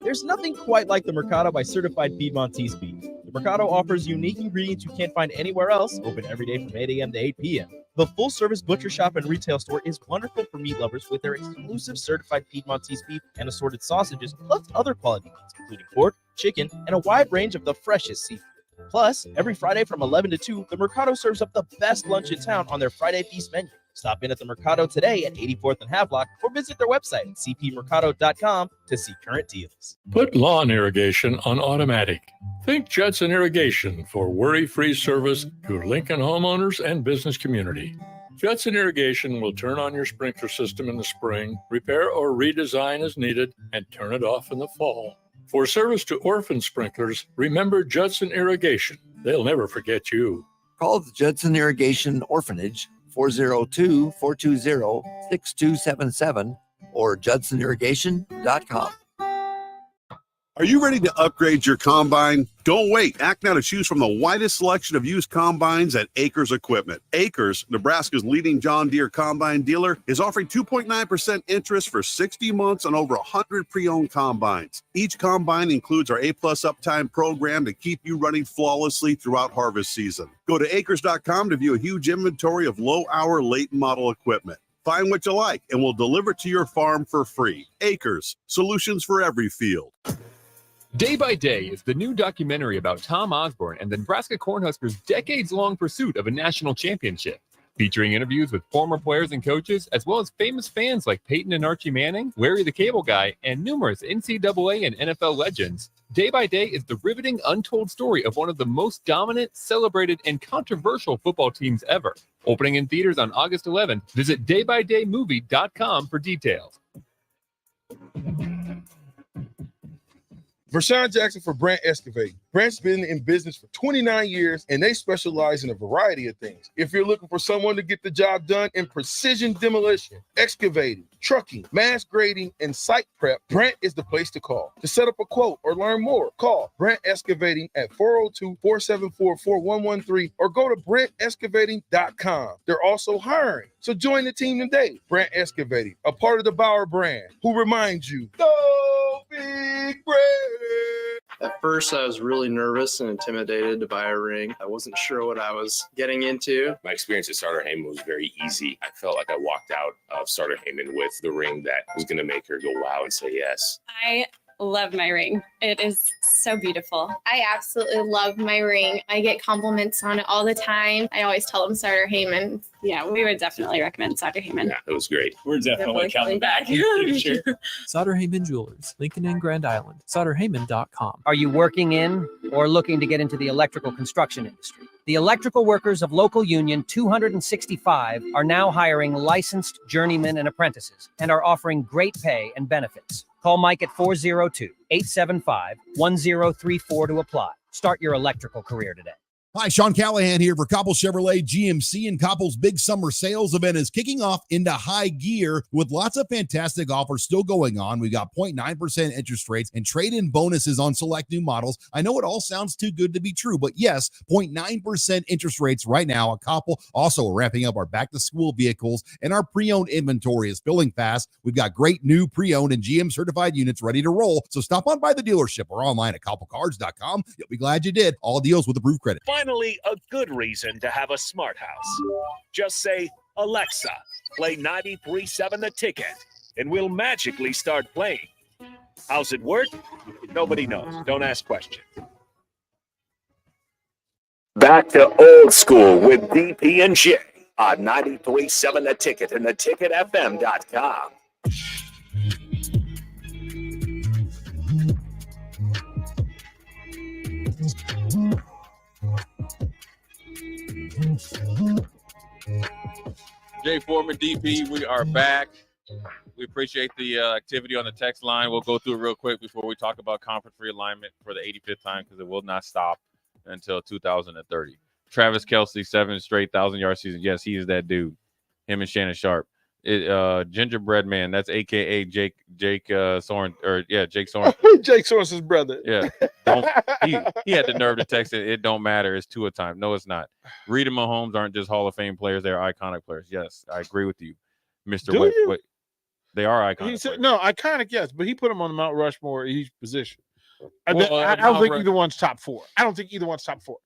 There's nothing quite like the Mercado by Certified Piedmontese beef. The Mercado offers unique ingredients you can't find anywhere else, open every day from 8 a.m. to 8 p.m. The full-service butcher shop and retail store is wonderful for meat lovers with their exclusive Certified Piedmontese beef and assorted sausages, plus other quality meats, including pork, chicken, and a wide range of the freshest seafood. Plus, every Friday from 11 to 2, the Mercado serves up the best lunch in town on their Friday Feast menu. Stop in at the Mercado today at 84th and Havelock or visit their website at cpmercado.com to see current deals. Put lawn irrigation on automatic. Think Judson Irrigation for worry-free service to Lincoln homeowners and business community. Judson Irrigation will turn on your sprinkler system in the spring, repair or redesign as needed, and turn it off in the fall. For service to orphan sprinklers, remember Judson Irrigation. They'll never forget you. Call the Judson Irrigation Orphanage 402-420-6277 or judsonirrigation.com. Are you ready to upgrade your combine? Don't wait. Act now to choose from the widest selection of used combines at Acres Equipment. Acres, Nebraska's leading John Deere combine dealer, is offering 2.9% interest for 60 months on over 100 pre-owned combines. Each combine includes our A-plus uptime program to keep you running flawlessly throughout harvest season. Go to acres.com to view a huge inventory of low-hour, late-model equipment. Find what you like, and we'll deliver to your farm for free. Acres, solutions for every field. Day by Day is the new documentary about Tom Osborne and the Nebraska Cornhuskers' decades-long pursuit of a national championship. Featuring interviews with former players and coaches, as well as famous fans like Peyton and Archie Manning, Larry the Cable Guy, and numerous NCAA and NFL legends. Day by Day is the riveting, untold story of one of the most dominant, celebrated, and controversial football teams ever. Opening in theaters on August 11th, visit daybydaymovie.com for details. Vershawn Jackson for Brandt Excavating. Brandt's been in business for 29 years, and they specialize in a variety of things. If you're looking for someone to get the job done in precision demolition, excavating, trucking, mass grading, and site prep, Brandt is the place to call. To set up a quote or learn more, call Brandt Excavating at 402-474-4113 or go to BrandtExcavating.com. They're also hiring, so join the team today. Brandt Excavating, a part of the Bauer brand, who reminds you, go Big Brand! At first, I was really nervous and intimidated to buy a ring. I wasn't sure what I was getting into. My experience at Starter Heyman was very easy. I felt like I walked out of Starter Heyman with the ring that was going to make her go wow and say yes. I love my ring. It is so beautiful. I absolutely love my ring. I get compliments on it all the time. I always tell them Starter Heyman. Yeah, we would definitely recommend Starter Heyman. Yeah, it was great. We're definitely coming back in the future. Sauter Heyman Jewelers, Lincoln and Grand Island. SauterHeyman.com. Are you working in or looking to get into the electrical construction industry? The electrical workers of Local Union 265 are now hiring licensed journeymen and apprentices and are offering great pay and benefits. Call Mike at 402-875-1034 to apply. Start your electrical career today. Hi, Sean Callahan here for Copple Chevrolet GMC, and Copple's big summer sales event is kicking off into high gear with lots of fantastic offers still going on. We've got 0.9% interest rates and trade-in bonuses on select new models. I know it all sounds too good to be true, but yes, 0.9% interest rates right now at Copple. Also, we're ramping up our back-to-school vehicles, and our pre-owned inventory is filling fast. We've got great new pre-owned and GM-certified units ready to roll, so stop on by the dealership or online at copplecars.com. You'll be glad you did. All deals with approved credit. Finally, a good reason to have a smart house. Just say, Alexa, play 93.7 The Ticket, and we'll magically start playing. How's it work? Nobody knows. Don't ask questions. Back to old school with DP and J on 93.7 The Ticket and theticketfm.com. Jay Foreman, DP, we are back. We appreciate the activity on the text line. We'll go through it real quick before we talk about conference realignment for the 85th time, because it will not stop until 2030. Travis Kelce, 7 straight 1,000-yard season. Yes, he is that dude. Him and Shannon Sharp. Gingerbread Man, that's AKA Jake Soren, Jake Soren. Jake Soren's brother. Yeah. He had the nerve to text it. It don't matter. It's 2 a time. No, it's not. Reed and Mahomes aren't just Hall of Fame players. They're iconic players. Yes, I agree with you, Mr. Wait. They are iconic. He said, no, iconic, yes, but he put them on the Mount Rushmore at each position. I don't think either one's top 4. I don't think either one's top 4.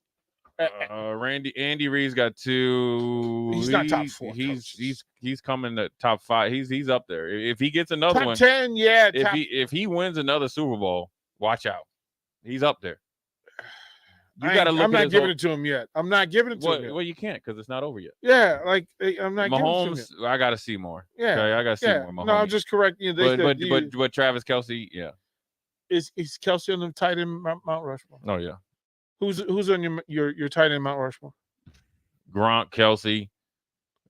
Andy Reid's got 2. He's not top 4. He's coming to top 5. He's up there. If he gets another top one, 10, yeah. If he wins another Super Bowl, watch out. He's up there. You got to look. I'm not giving it to him yet. I'm not giving it to him yet. Well, you can't because it's not over yet. Yeah, like I'm not Mahomes. giving it to him yet. I got to see more. Yeah, okay, I got to see more. Mahomes. No, I'm just correcting you. But Travis Kelce, yeah. Is Kelce on the tight end Mount Rushmore? Oh yeah. Who's on your tight end Mount Rushmore? Gronk, Kelce.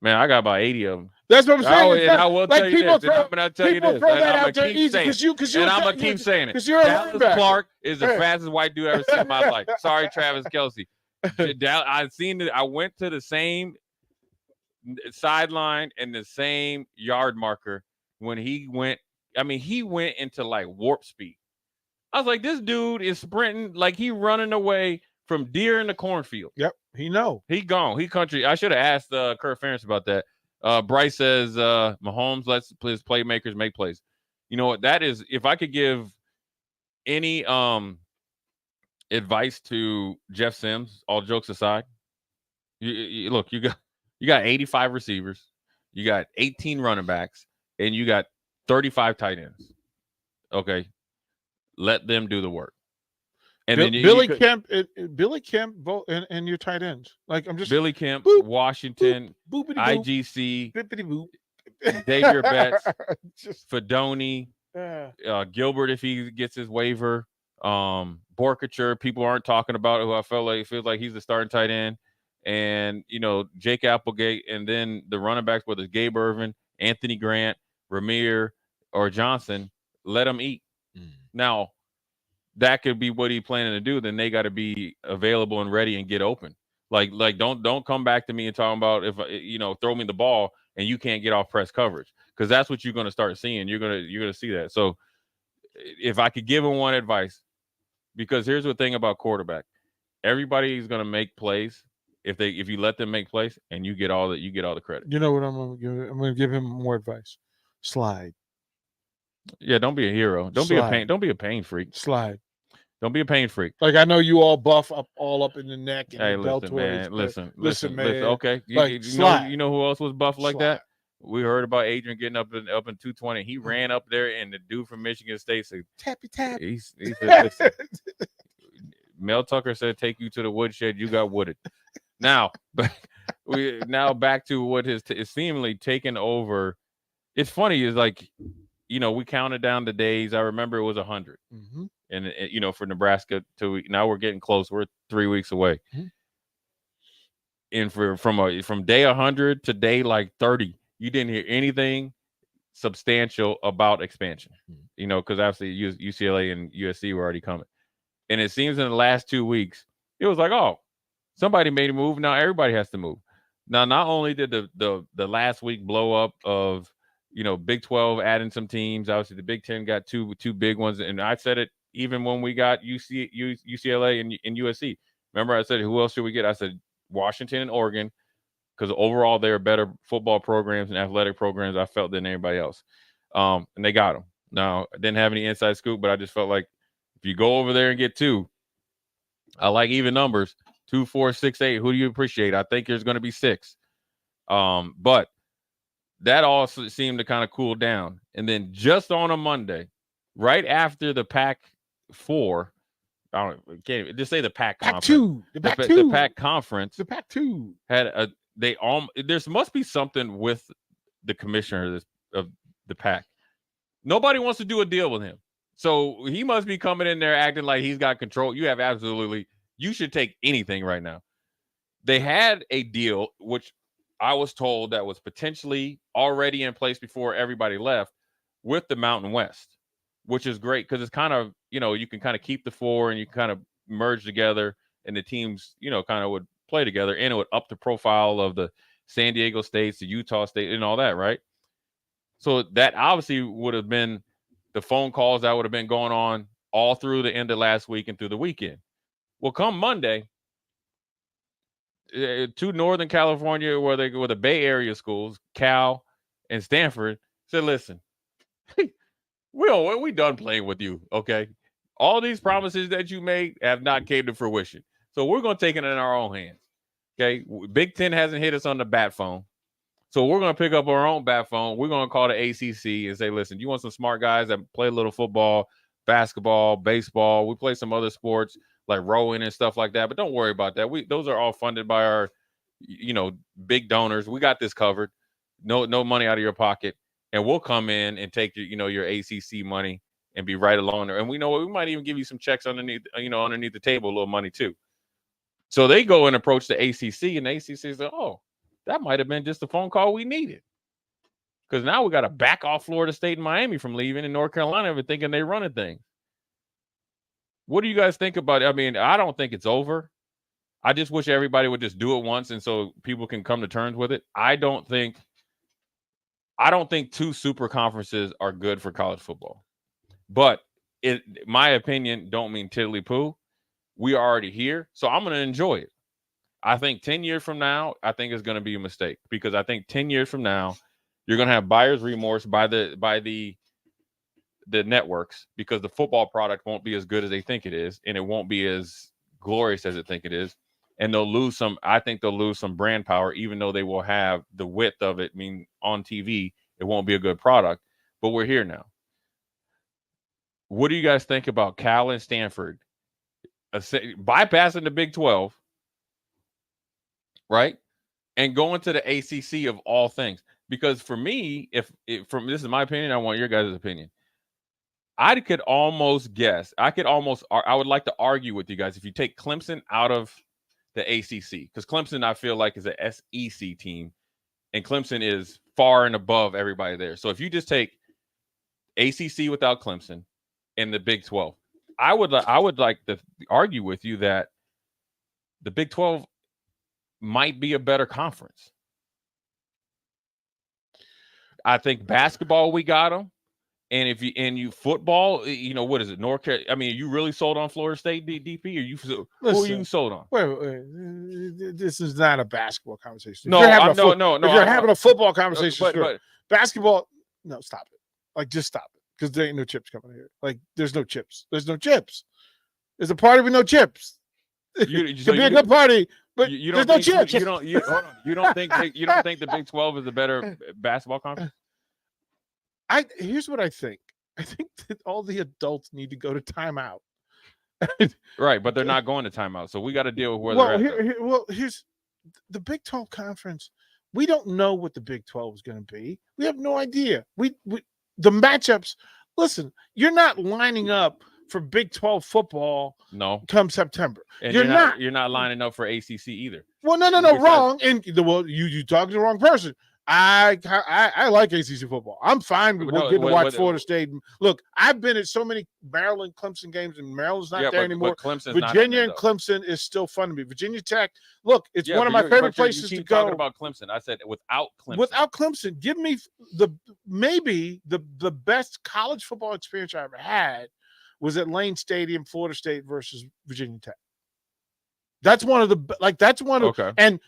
Man, I got about 80 of them. That's what I'm saying. And I will tell you this. I'm going to tell you this. Throw that out there easy because I'm going to keep saying it. Because you're a running back. Clark is the fastest white dude I've ever seen in my life. Sorry, Travis Kelce. I've seen it. I went to the same sideline and the same yard marker when he went. I mean, he went into like warp speed. I was like, this dude is sprinting like he running away from deer in the cornfield. Yep, he gone. He country. I should have asked Kurt Ferentz about that. Bryce says Mahomes lets his playmakers make plays. You know what? That is, if I could give any advice to Jeff Sims, all jokes aside, look, you got 85 receivers, you got 18 running backs, and you got 35 tight ends. Okay, let them do the work. And then Billy Kemp, and your tight ends. Like I'm just Billy Kemp, boop, Washington, boop, boop, IGC, boop. Davier Betts, Just, Fedoni, Gilbert if he gets his waiver, Borkature, people aren't talking about, who I feels like he's the starting tight end, and Jake Applegate, and then the running backs, whether it's Gabe Irvin, Anthony Grant, Ramir, or Johnson, let them eat. Now, that could be what he's planning to do. Then they got to be available and ready and get open. Like don't come back to me and talking about, if throw me the ball and you can't get off press coverage, because that's what you're going to start seeing. You're gonna see that. So if I could give him one advice, because here's the thing about quarterback, everybody is going to make plays if you let them make plays, and you get all the credit. You know what I'm going to give? I'm going to give him more advice. Slide. Yeah, don't be a hero. Don't be a pain freak. Slide. Don't be a pain freak. Like, I know you all buff up all up in the neck and Hey, the listen, man. deltoids. Listen, man. Okay. You know who else was buff like that? We heard about Adrian getting up in 220. He ran up there, and the dude from Michigan State said, "Tappy tap." He said, listen, Mel Tucker said, "Take you to the woodshed. You got wooded." Now, back to what is seemingly taken over. It's funny, is like, we counted down the days. I remember it was 100. Mm-hmm. And for Nebraska now we're getting close. We're 3 weeks away. Mm-hmm. And from day 100 to day like 30, you didn't hear anything substantial about expansion. Because obviously UCLA and USC were already coming. And it seems in the last 2 weeks, it was like, oh, somebody made a move. Now everybody has to move. Now, not only did the last week blow up of Big 12 adding some teams. Obviously, the Big 10 got two big ones, and I said it even when we got UCLA and USC. Remember, I said, who else should we get? I said Washington and Oregon, because overall they're better football programs and athletic programs, I felt, than everybody else. And they got them. Now, I didn't have any inside scoop, but I just felt like if you go over there and get two, I like even numbers, 2, 4, 6, 8. Who do you appreciate? I think there's going to be 6. But that also seemed to kind of cool down. And then just on a Monday, right after the Pac-4, can't even just say the Pac conference. The Pac conference. The Pac-2 had there must be something with the commissioner of the Pac. Nobody wants to do a deal with him. So he must be coming in there acting like he's got control. You should take anything right now. They had a deal, which I was told that was potentially already in place before everybody left, with the Mountain West, which is great because it's kind of, you can kind of keep the 4 and you kind of merge together, and the teams, kind of would play together, and it would up the profile of the San Diego States, the Utah State, and all that, right? So that obviously would have been the phone calls that would have been going on all through the end of last week and through the weekend. Well, come Monday, 2 Northern California, where the Bay Area schools, Cal and Stanford, said, listen, we done playing with you, okay? All these promises that you made have not came to fruition. So we're going to take it in our own hands, okay? Big Ten hasn't hit us on the bat phone. So we're going to pick up our own bat phone. We're going to call the ACC and say, listen, you want some smart guys that play a little football, basketball, baseball. We play some other sports like rowing and stuff like that, but don't worry about that. Those are all funded by our, big donors. We got this covered. No money out of your pocket, and we'll come in and take your ACC money and be right along there. And we know what, we might even give you some checks underneath the table, a little money too. So they go and approach the ACC, and the ACC says, oh, that might have been just the phone call we needed. Because now we got to back off Florida State and Miami from leaving, and North Carolina even thinking they running things. What do you guys think about it? I mean, I don't think it's over. I just wish everybody would just do it once, and so people can come to terms with it. I don't think 2 super conferences are good for college football. But my opinion don't mean tiddly poo. We are already here, so I'm going to enjoy it. I think 10 years from now, I think it's going to be a mistake, because I think 10 years from now, you're going to have buyer's remorse by the networks, because the football product won't be as good as they think it is, and it won't be as glorious as they think it is, and I think they'll lose some brand power, even though they will have the width of it. I mean, on TV, it won't be a good product, but we're here now. What do you guys think about Cal and Stanford bypassing the Big 12, right, and going to the ACC of all things? Because for me, this is my opinion, I want your guys' opinion. I would like to argue with you guys, if you take Clemson out of the ACC, because Clemson, I feel like, is an SEC team, and Clemson is far and above everybody there. So if you just take ACC without Clemson and the Big 12, I would like to argue with you that the Big 12 might be a better conference. I think basketball, we got them. And if you football, what is it? North Carolina. I mean, are you really sold on Florida State, DP? Who are you sold on? Wait. This is not a basketball conversation. No, If you're having a football conversation, but basketball, no, stop it. Like, just stop it, because there ain't no chips coming here. Like, there's no chips. There's no chips. There's a party with no chips. It could be a good party, but there's no chips. You don't think the Big 12 is a better basketball conference? Here's what I think. I think that all the adults need to go to timeout. Right, but they're not going to timeout, so we got to deal with where they're at. Here's the Big 12 conference. We don't know what the Big 12 is going to be. We have no idea. The matchups. Listen, you're not lining up for Big 12 football. No, come September, and you're not lining up for ACC either. Well, no, wrong. And you talking to the wrong person. I like ACC football. I'm fine with getting to watch Florida State. Look, I've been at so many Maryland Clemson games, and Maryland's not there anymore. Virginia and Clemson is still fun to me. Virginia Tech, look, it's one of my favorite places to go. Talking about Clemson, I said without Clemson. Without Clemson, give me maybe the best college football experience I ever had was at Lane Stadium, Florida State versus Virginia Tech. That's one of the and.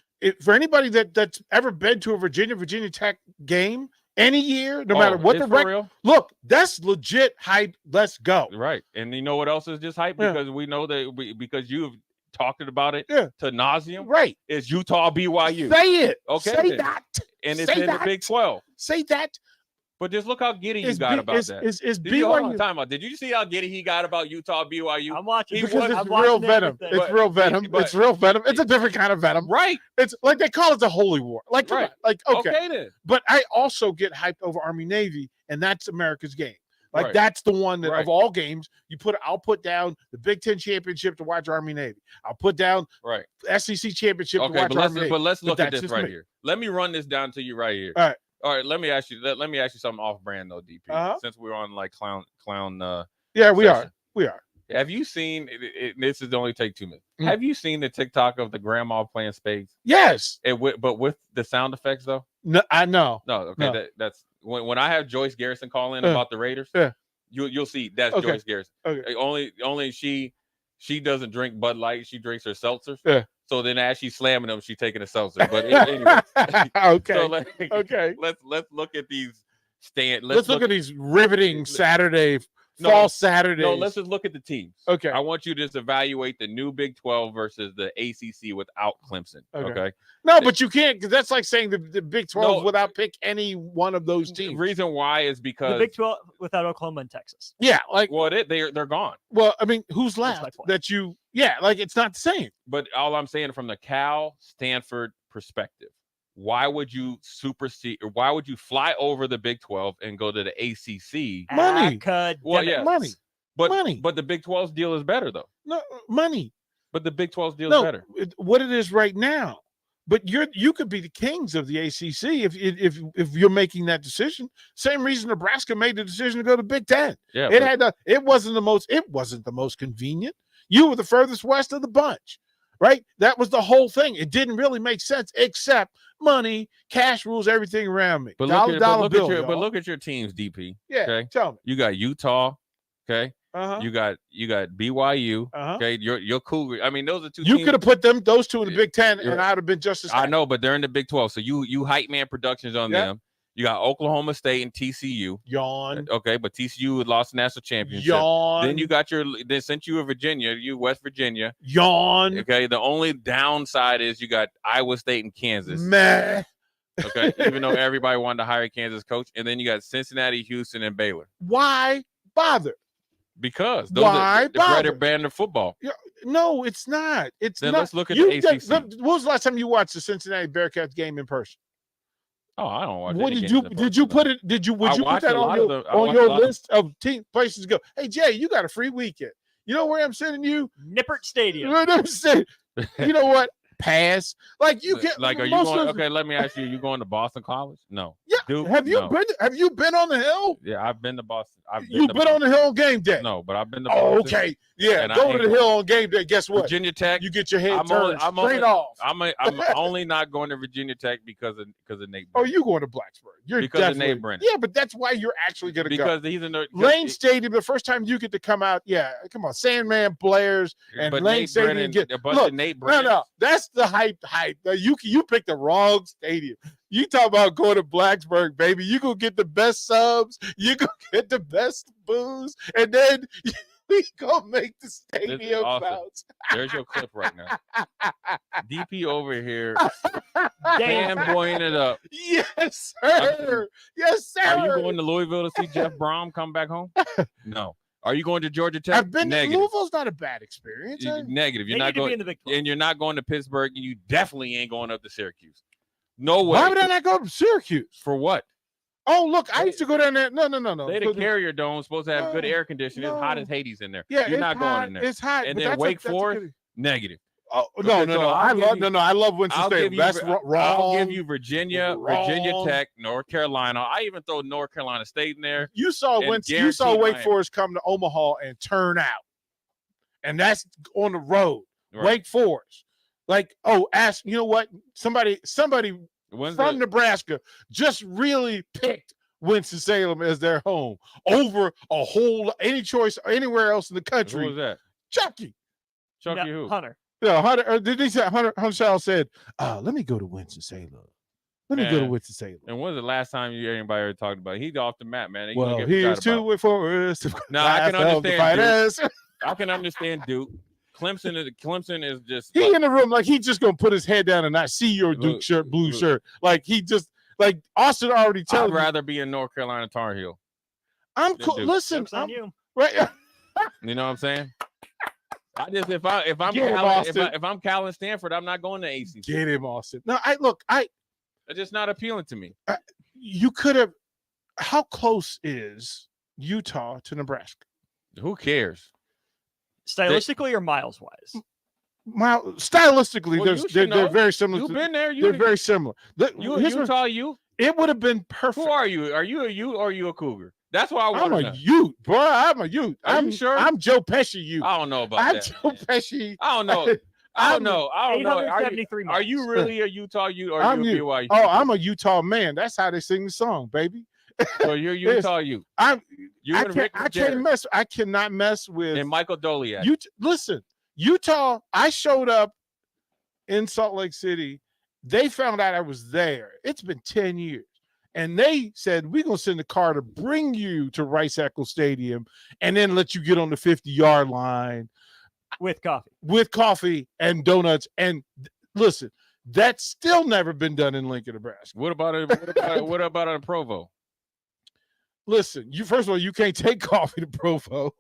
For anybody that's ever been to a Virginia Tech game any year, no matter what the record, look, that's legit hype. Let's go. Right. And you know what else is just hype? Because we know that because you've talked about it to nauseum. Right. It's Utah BYU. Say it. Okay. Say that. And it's in the Big 12. Say that. But just look how giddy you got about that. Is BYU? Did you see how giddy he got about Utah BYU? I'm watching. Because it's real venom. It's real venom. It's real venom. It's a different kind of venom. Right. It's like they call it the holy war. Like, right. Okay then. But I also get hyped over Army Navy, and that's America's game. Like right. That's the one that of all games I'll put down the Big Ten championship to watch Army Navy. I'll put down SEC championship to watch Army Navy. But let's look at this right here. Let me run this down to you right here. All right, let me ask you something off brand though, DP. Since we're on like clown. Yeah, we are. Have you seen? This is only take 2 minutes. Have you seen the TikTok of the grandma playing spades? Yes. But with the sound effects though. No, I know. No, okay. No. That's when I have Joyce Garrison call in about the Raiders. Yeah. You'll see that's Joyce Garrison. Okay. Only she doesn't drink Bud Light. She drinks her seltzers. Yeah. So then, as she's slamming them, she's taking a seltzer. But anyway, okay. So okay. Let's look at these Let's look at these riveting fall Saturdays. No, let's just look at the teams. Okay. I want you to just evaluate the new Big 12 versus the ACC without Clemson. Okay. No, but you can't, because that's like saying the Big 12 without pick any one of those teams. The reason why is because the Big 12 without Oklahoma and Texas. Yeah, they're gone. Well, I mean, who's left that you? Yeah, like it's not the same. But all I'm saying from the Cal Stanford perspective, why would you supersede or why would you fly over the Big 12 and go to the ACC? Money. Money. But money. But the Big 12's deal is better though. No, money. But the Big 12's deal is better. What it is right now. But you could be the kings of the ACC if you're making that decision. Same reason Nebraska made the decision to go to Big Ten. Yeah, it wasn't the most convenient. You were the furthest west of the bunch, right? That was the whole thing. It didn't really make sense except money, cash rules everything around me. But look at your teams, DP. Yeah, okay? tell me. You got Utah, okay? Uh-huh. You got BYU. Uh-huh. Okay, your Cougar. I mean, those are two. You teams. could have put those two in the Big Ten, You're- and I'd have been just as I happy. know, but they're in the Big 12. So you hype man productions on Yeah. them. You got Oklahoma State and TCU. Yawn. Okay, but TCU had lost the national championship. Yawn. Then you got they sent you a Virginia, West Virginia. Yawn. Okay, the only downside is you got Iowa State and Kansas. Meh. Okay, even though everybody wanted to hire a Kansas coach, and then you got Cincinnati, Houston, and Baylor. Why bother? Because those Why are the bread bother? and butter of football. Yeah, no, it's not. It's Then not. let's look at You the get- ACC. When was the last time you watched the Cincinnati Bearcats game in person? Oh, I don't watch. What any did games you in did person, you though. put it? Did you would I you put watched that a on lot your of the- I on watched your a lot of- list of team places to go? Hey Jay, you got a free weekend. You know where I'm sending you? Nippert Stadium. You know what I'm saying? You know what? Pass. Like you get Like, are you most going? of- Okay, let me ask you. You going to Boston College? No. Yeah. Duke? Have you No. been? Have you been on the hill? Yeah, I've been to Boston. You've been on the hill on game day. No, but I've been to Oh, Boston. okay. Yeah, And I go to ain't the going- hill on game day. Guess what? Virginia Tech. You get your head I'm only- turned I'm straight only- off. I'm only not going to Virginia Tech because of Nate. Oh, you going to Blacksburg? You're Because of definitely, Nate Brennan. Yeah, but that's why you're actually going to go. Because he's in the Lane Stadium. The first time you get to come out, yeah, come on, Sandman Blair's and But Lane Nate Stadium. Brennan- Get a bunch look, of Nate no, Brennans. that's the hype. Now, you picked the wrong stadium. You talk about going to Blacksburg, baby. You gonna get the best subs. You gonna get the best booze, and then we gonna make the This is stadium awesome. bounce. There's your clip right now. DP over here Damn. fanboying it up. Yes, sir. Yes, sir. Are you going to Louisville to see Jeff Brom come back home? No. Are you going to Georgia Tech? I've been to Negative. Louisville's not a bad experience. Negative. You're They not need to be going. in the Big 12. And you're not going to Pittsburgh, and you definitely ain't going up to Syracuse. No way. Why would I not go to Syracuse? For what? Oh, look, I used to go down there. No. They the Carrier Dome supposed to have good No, air conditioning. It's hot no. as Hades in there. Yeah, you're it's not hot, going in there. it's hot, And but then that's Wake a Forest, good- negative. Oh Okay, no, so I'll give you- I love Winston I'll State. give you That's Vir- wrong. I'll give you Virginia, Virginia Wrong. Tech, North Carolina. I even throw North Carolina State in there. You saw and Winston, you saw guaranteed Wake Miami. Forest come to Omaha and turn out, and that's on the road. Right. Wake Forest, like, oh, ask you know what? Somebody When's from the- Nebraska just really picked Winston-Salem as their home over a whole any choice anywhere else in the Who country. was that? Chucky. Chucky No, who? Hunter. Yeah, Hunter. Or did he say Hunter Shaw said, "Let me go to Winston-Salem. Let me go to Man. Winston-Salem." And when's the last time you anybody ever talked about it? He's off the map, man. He gonna Well, get here's forgot about. to Wake Forest. No, I can Class of the understand finest. I can understand Duke. Clemson is just He like- in the room like he just gonna put his head down and not see your Duke Look, shirt, blue look. shirt. Like he just like Austin already I'd telling me. rather be in North Carolina Tar Heel. I'm than cool. Duke. Listen, Jokes on I'm, you. right. You know what I'm saying? I just if I'm Get him, Cal, Austin. if I'm Cal and Stanford, I'm not going to ACC. Get him, Austin. No, I It's just not appealing to me. you could have. How close is Utah to Nebraska? Who cares? Stylistically or miles wise? Well, stylistically, Well, you should they're know. very similar. You've to- been there. They're very similar. You Here's what- Utah, you. It would have been perfect. Who are you? Are you a Ute or are you a Cougar? That's why I want I'm to a know. Ute, boy. I'm a Ute. Are I'm you sure? I'm Joe Pesci. Ute. I don't know about I'm that. Joe Pesci. I don't know. I don't know. I don't know. 873 Are you miles. really a Utah Ute or are I'm you a Ute. BYU? Oh, I'm a Utah man. That's how they sing the song, baby. So you're Utah Ute. You and Rick I can't Jarrett mess. I cannot mess with and Michael Doliak. Listen, Utah. I showed up in Salt Lake City. They found out I was there. It's been 10 years. And they said, we're going to send a car to bring you to Rice Eccles Stadium and then let you get on the 50-yard line with coffee and donuts. And listen, that's still never been done in Lincoln, Nebraska. What about on Provo? Listen, first of all, you can't take coffee to Provo.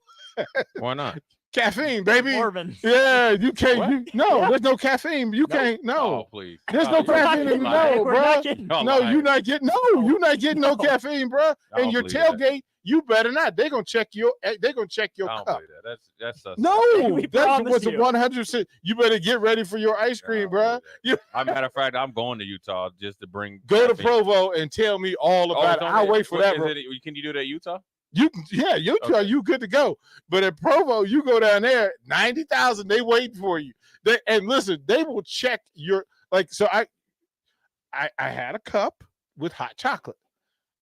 Why not? Caffeine, baby. Marvin. Yeah, you can't. Yeah. There's no caffeine. You can't. No, Oh, please. there's no caffeine. getting- we're bro. not getting- Y'all No, lying. you're not getting. No, you're not getting no caffeine, bro. I And don't your believe that. tailgate, you better not. They're gonna check your. They're gonna check your I don't cup. believe that. That's suspect. No, We that promise was a you. 100%. You better get ready for your ice cream, bro. You As a matter of fact, I'm going to Utah just to bring. go to caffeine. Provo and tell me all Oh, about it's it. on I'll there. wait for What that. is Bro. Can you do that at Utah? Yeah, Utah, Okay. you good to go. But at Provo, you go down there, 90,000, they waiting for you. And listen, they will check your So I had a cup with hot chocolate,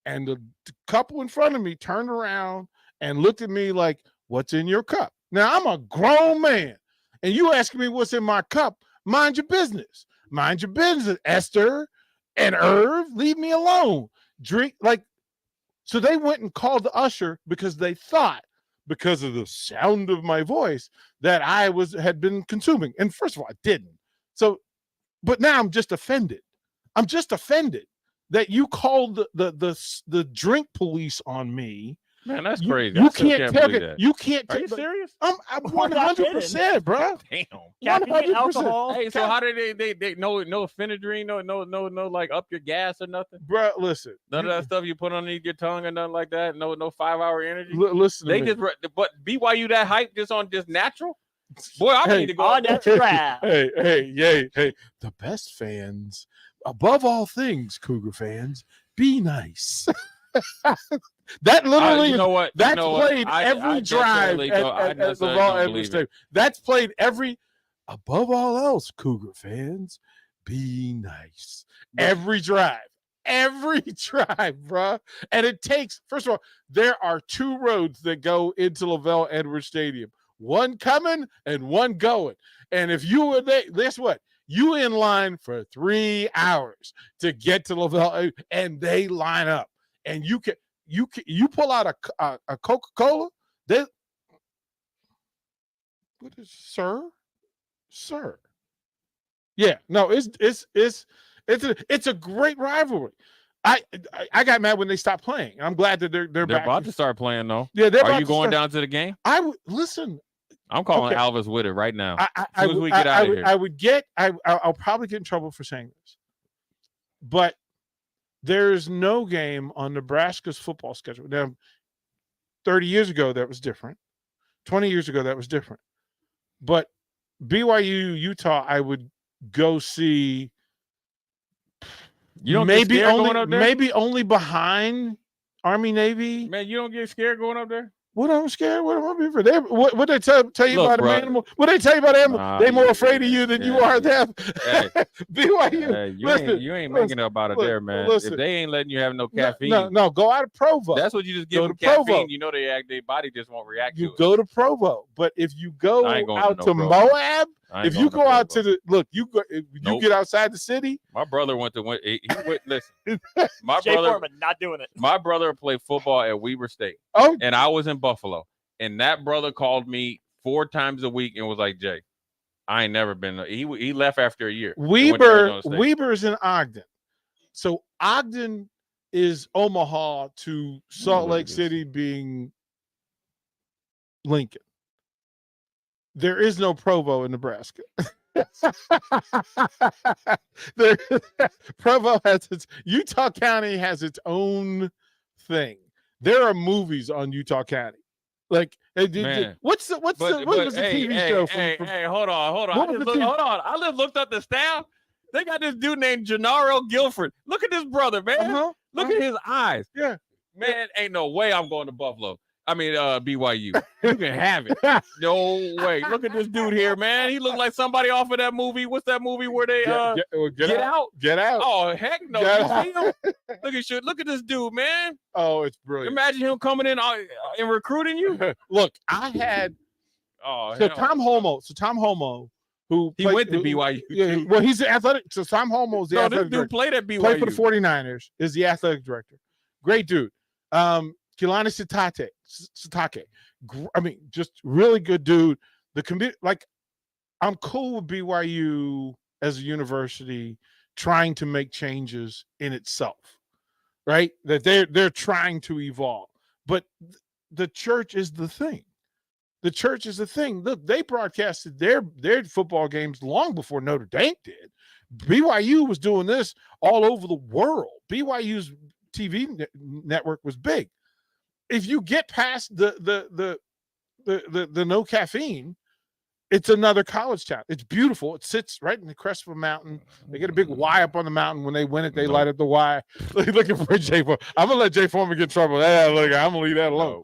and the couple in front of me turned around and looked at me like, what's in your cup. Now, I'm a grown man, and you asking me what's in my cup, mind your business. Mind your business, Esther and Irv. Leave me alone. Drink, like, so they went and called the usher because they thought, because of the sound of my voice, that I had been consuming. And first of all, I didn't. So, but now I'm just offended. I'm just offended that you called the drink police on me. Man, that's crazy. You I still can't believe take that. it. You can't. Are you serious? I'm 100%, bro. Damn. Caffeine, alcohol. Hey, so how did they no phenedrine, no like up your gas or nothing? Bro, listen. None of that stuff you put underneath your tongue or nothing like that. No 5-hour energy. Listen to they me. just but BYU that hype just on just natural. Boy, I need to go on that track. Hey, the best fans, above all things, Cougar fans, be nice. That literally, you know what? That's You know what? played every drive at Laval Edwards Stadium. That's played every. Above all else, Cougar fans, be nice. Every drive, bro. And it takes. First of all, there are 2 roads that go into Laval Edwards Stadium. One coming and one going. And if you were there, guess what? You in line for 3 hours to get to Laval, and they line up. And you pull out a Coca-Cola. What is sir? Yeah, no, it's a great rivalry. I got mad when they stopped playing. I'm glad that they're back. about to start playing though. Yeah, they're Are about you to going start. down to the game? I would listen. I'm calling Okay. Alvis with it right now. I'll as soon as we get out of here. I'll probably get in trouble for saying this, but there's no game on Nebraska's football schedule. Now, 30 years ago, that was different. 20 years ago, that was different. But BYU, Utah, I would go see. You don't get scared going up there? Maybe only behind Army, Navy. Man, you don't get scared going up there? What I'm scared? What am I being for? What they tell you Look, about bro. an animal? What they tell you about an animal? Nah, They more afraid of you than you are them. Hey. BYU. Hey, listen, you ain't making it about it look, there, man. listen. If they ain't letting you have no caffeine, No, go out of Provo. that's what you just give Go them to Provo. caffeine. You know their body just won't react to You it. go to Provo, but if you go I ain't going out to to no Provo. Moab, I ain't if you going to go out Provo. to if you Nope. get outside the city. My brother went. Listen, my Jay brother, Foreman not doing it. my brother played football at Weber State. Oh, and I was in Buffalo, and that brother called me 4 times a week and was like, "Jay, I ain't never been." He left after a year. and went to Arizona State. Weber's in Ogden, so Ogden is Omaha to Salt look at Lake this. City being Lincoln. There is no Provo in Nebraska. Provo has Utah County has its own thing. There are movies on Utah County. Like, Man. what was the TV show from Hey, hold on. What I was just the TV? hold on. I just looked up the staff. They got this dude named Gennaro Guilford. Look at this brother, man. Look at his eyes. Yeah. Man, ain't no way I'm going to Buffalo. I mean, BYU. You can have it. No way. Look at this dude here, man. He looked like somebody off of that movie. What's that movie where they Get Out? Get Out. Oh, heck no. Get You Out. see him? Look at this dude, man. Oh, it's brilliant. Imagine him coming in and recruiting you. Look, I had Oh, so hell. Tom Homo, who He played- went to who- BYU. Yeah, too. well, he's the athletic. So Tom Homo is the No, this athletic dude director. played at BYU. Played for the 49ers. Is the athletic director. Great dude. Kilani Satake. I mean, just really good dude. The community, like, I'm cool with BYU as a university trying to make changes in itself, right? That they're trying to evolve, but the church is the thing. The church is the thing. Look, they broadcasted their football games long before Notre Dame did. BYU was doing this all over the world. BYU's TV network was big. If you get past the no caffeine, it's another college town. It's beautiful. It sits right in the crest of a mountain. They get a big Y up on the mountain. When they win it, they light up the Y. Looking for Jay Foreman. I'm gonna let Jay Foreman get in trouble. Yeah, look, I'm gonna leave that alone.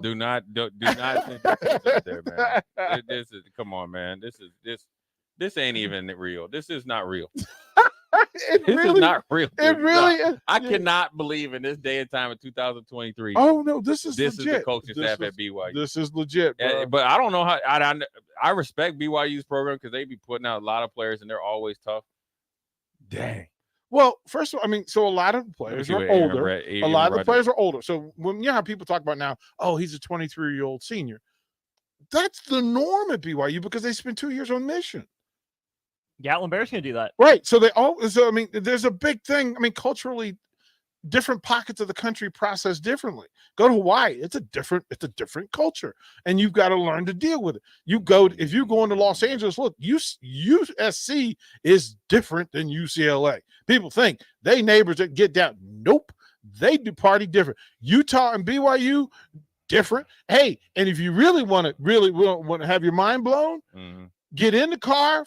Do not send this out there, man. This is come on, man. This ain't even real. This is not real. This is not real. It really is. I cannot believe in this day and time of 2023. Oh no, this is the legit. coaching staff at BYU. This is legit, bro. But I don't know how. I respect BYU's program because they be putting out a lot of players and they're always tough. Dang. Well, first of all, I mean, so a lot of the players are older. A lot of the players are older. So when you know how people talk about now, oh, he's a 23-year-old senior. That's the norm at BYU because they spent 2 years on mission. Gatlin Bear's going to do that. Right. So I mean, there's a big thing. I mean, culturally, different pockets of the country process differently. Go to Hawaii, it's a different culture, and you've got to learn to deal with it. If you go into Los Angeles, look, USC is different than UCLA. People think they neighbors that get down. Nope, they do party different. Utah and BYU different. Hey, and if you really want to have your mind blown, get in the car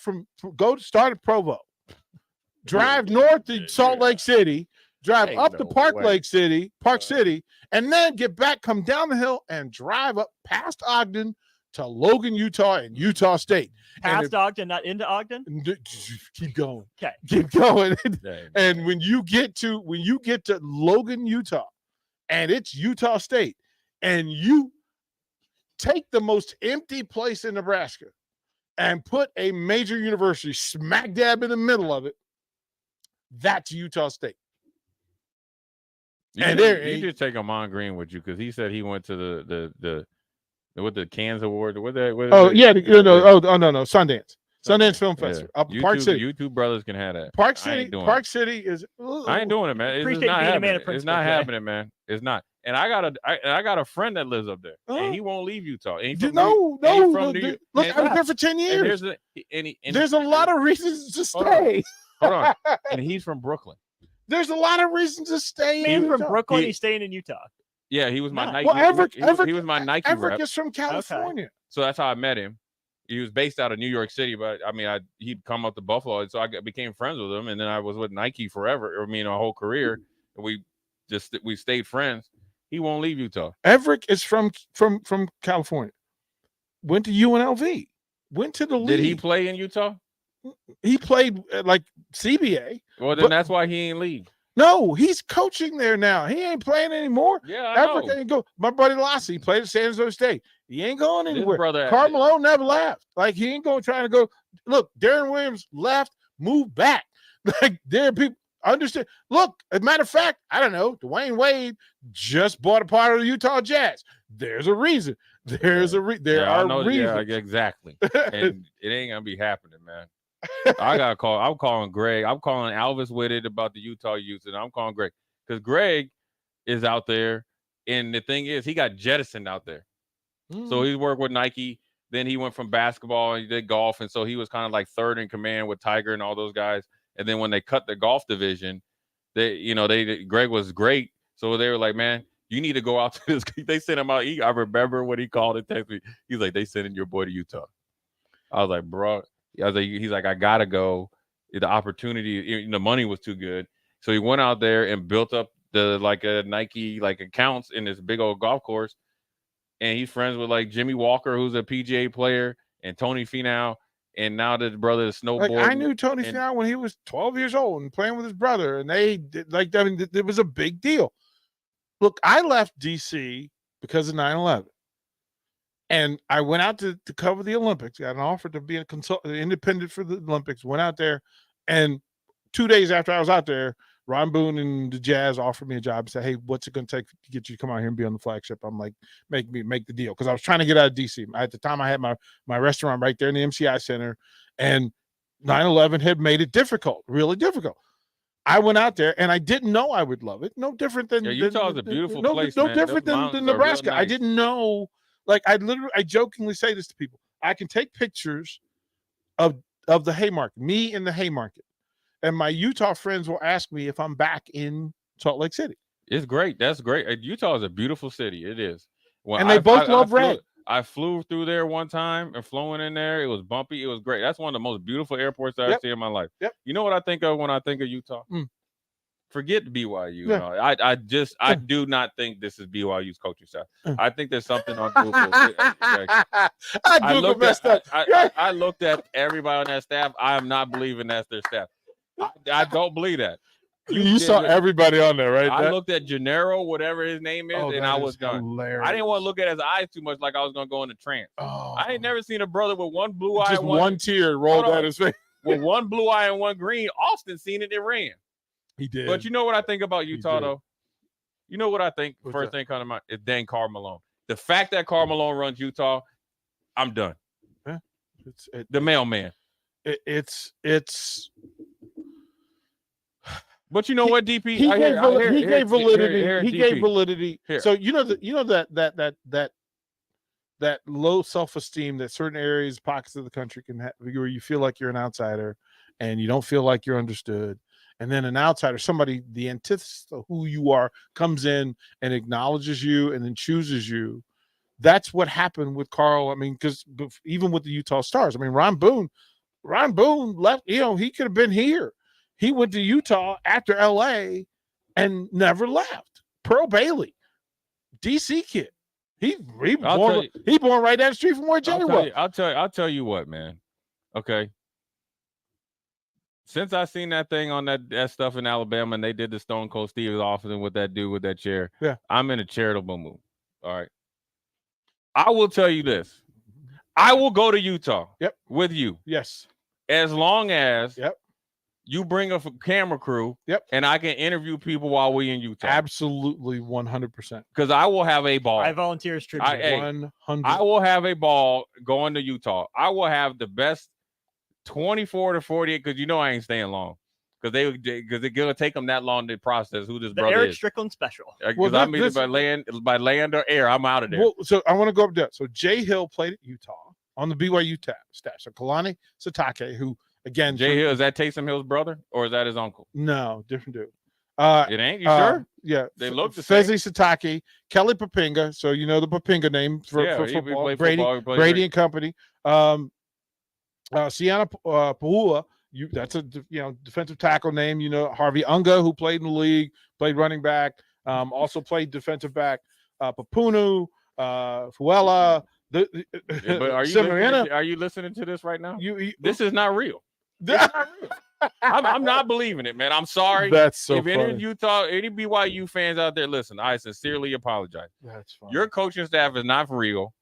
start at Provo, drive north to Salt Lake City. Drive up to Park City, and then get back, come down the hill, and drive up past Ogden to Logan, Utah, and Utah State. Past Ogden, not into Ogden? Keep going. Okay. Keep going. And when you get to Logan, Utah, and it's Utah State, and you take the most empty place in Nebraska and put a major university smack dab in the middle of it, that's Utah State. You just take Amon Green with you because he said he went to the Cannes Award. No, Sundance Film Festival up in Park City. You two brothers can have that. Park City is. I ain't doing it, man. It's not happening. It's not happening, man. It's not. And I got a friend that lives up there, and he won't leave Utah. Look, I was there for 10 years. There's a lot of reasons to stay. Hold on. And he's from Brooklyn. There's a lot of reasons to stay. He's from Brooklyn. He's staying in Utah. Yeah, he was my Nike. Well, he was my Nike Everett rep. is from California. Okay. So that's how I met him. He was based out of New York City, but I mean, he'd come up to Buffalo, and so I became friends with him. And then I was with Nike forever. I mean, a whole career. And we stayed friends. He won't leave Utah. Everett is from California. Went to UNLV. Went to the league. Did he play in Utah? He played like CBA. Well, then that's why he ain't leave. No, he's coaching there now. He ain't playing anymore. Yeah, I know. Everett ain't go. My buddy Lassie played at San Jose State. He ain't going anywhere. Brother, Carmelo never left. Like he ain't going trying to go. Look, Darren Williams left, moved back. Like there are people understand. Look, as a matter of fact, I don't know. Dwayne Wade just bought a part of the Utah Jazz. There's a reason. There are reasons. Yeah, exactly. And it ain't gonna be happening, man. I gotta call. I'm calling Greg. I'm calling Alvis with it about the Utah youth, and I'm calling Greg because Greg is out there. And the thing is, he got jettisoned out there. So he worked with Nike. Then he went from basketball and he did golf, and so he was kind of like third in command with Tiger and all those guys. And then when they cut the golf division, Greg was great. So they were like, man, you need to go out to this. They sent him out. I remember when he called and texted me. He's like, they sending your boy to Utah. I was like, bro. He's like, I gotta go. The opportunity, the money was too good. So he went out there and built up the Nike accounts in this big old golf course. And he's friends with like Jimmy Walker, who's a PGA player, and Tony Finau. And now this brother is snowboarding. Like I knew Tony Finau when he was 12 years old and playing with his brother, and they did, it was a big deal. Look, I left DC because of 9/11. And I went out to cover the Olympics. Got an offer to be a independent for the Olympics. Went out there, and 2 days after I was out there, Ron Boone and the Jazz offered me a job. Said, "Hey, what's it going to take to get you to come out here and be on the flagship?" I'm like, "Make the deal," because I was trying to get out of DC. At the time, I had my restaurant right there in the MCI Center, and 9/11 had made it difficult, really difficult. I went out there, and I didn't know I would love it. No different than Utah is a beautiful place. No man. different than Nebraska. Nice. I didn't know. Like I jokingly say this to people. I can take pictures of the Haymarket, me in the Haymarket, and my Utah friends will ask me if I'm back in Salt Lake City. It's great. That's great. Utah is a beautiful city. It is. And they both love red. I flew through there one time and flowing in there. It was bumpy. It was great. That's one of the most beautiful airports I've seen in my life. Yep. You know what I think of when I think of Utah? Forget BYU. Yeah. I do not think this is BYU's coaching staff. I think there's something on Google. I looked at everybody on that staff. I am not believing that's their staff. I don't believe that. You saw everybody on there, right? I looked at Gennaro, whatever his name is, and I was done. Hilarious. I didn't want to look at his eyes too much, like I was gonna go into trance. Oh. I ain't never seen a brother with one blue eye, Just and one tear rolled down his face. with one blue eye and one green. Austin seen it and ran. He did. But you know what I think about Utah, though? You know what I think? What's First that? thing coming to mind is dang Karl Malone. The fact that Karl Malone runs Utah, I'm done. Yeah. The mailman. It's. But you know what, DP? He gave validity. He gave DP. validity. Here. So you know that low self-esteem that certain areas, pockets of the country can have, where you feel like you're an outsider and you don't feel like you're understood. And then an outsider, somebody the antithesis of who you are, comes in and acknowledges you and then chooses you. That's what happened with Karl. I mean, because even with the Utah Stars, I mean, Ron Boone left. You know, he could have been here. He went to Utah after LA and never left. Pearl Bailey, DC kid. He born right down the street from where Jerry was. I'll tell you what, man. Okay. Since I seen that thing on that stuff in Alabama and they did the Stone Cold Steve Austin with that dude with that chair, yeah, I'm in a charitable mood. All right. I will tell you this. I will go to Utah with you. Yes. As long as you bring a camera crew and I can interview people while we in Utah. Absolutely 100%. Because I will have a ball. I volunteer as tribute. 100. I will have a ball going to Utah. I will have the best 24 to 48, because you know I ain't staying long. Because they're gonna take them that long to process who this brother Eric is. Strickland special. Because I'm either by land or air. I'm out of there. Well, so I want to go up there. So Jay Hill played at Utah on the BYU staff. So Kalani Satake, who again, Jay Hill, is that Taysom Hill's brother or is that his uncle? No, different dude. It ain't. You sure? Yeah, they look the same. Fezzi Satake, Kelly Papinga. So you know the Papinga name for football. Brady and company. Sienna Pahua, that's a defensive tackle name. You know Harvey Unga, who played in the league, played running back, also played defensive back. Papunu, Fuela. But are you listening to this right now? This is not real. This is not real. I'm not believing it, man. I'm sorry. That's so if funny. Any Utah, any BYU fans out there, listen, I sincerely apologize. That's fine. Your coaching staff is not for real.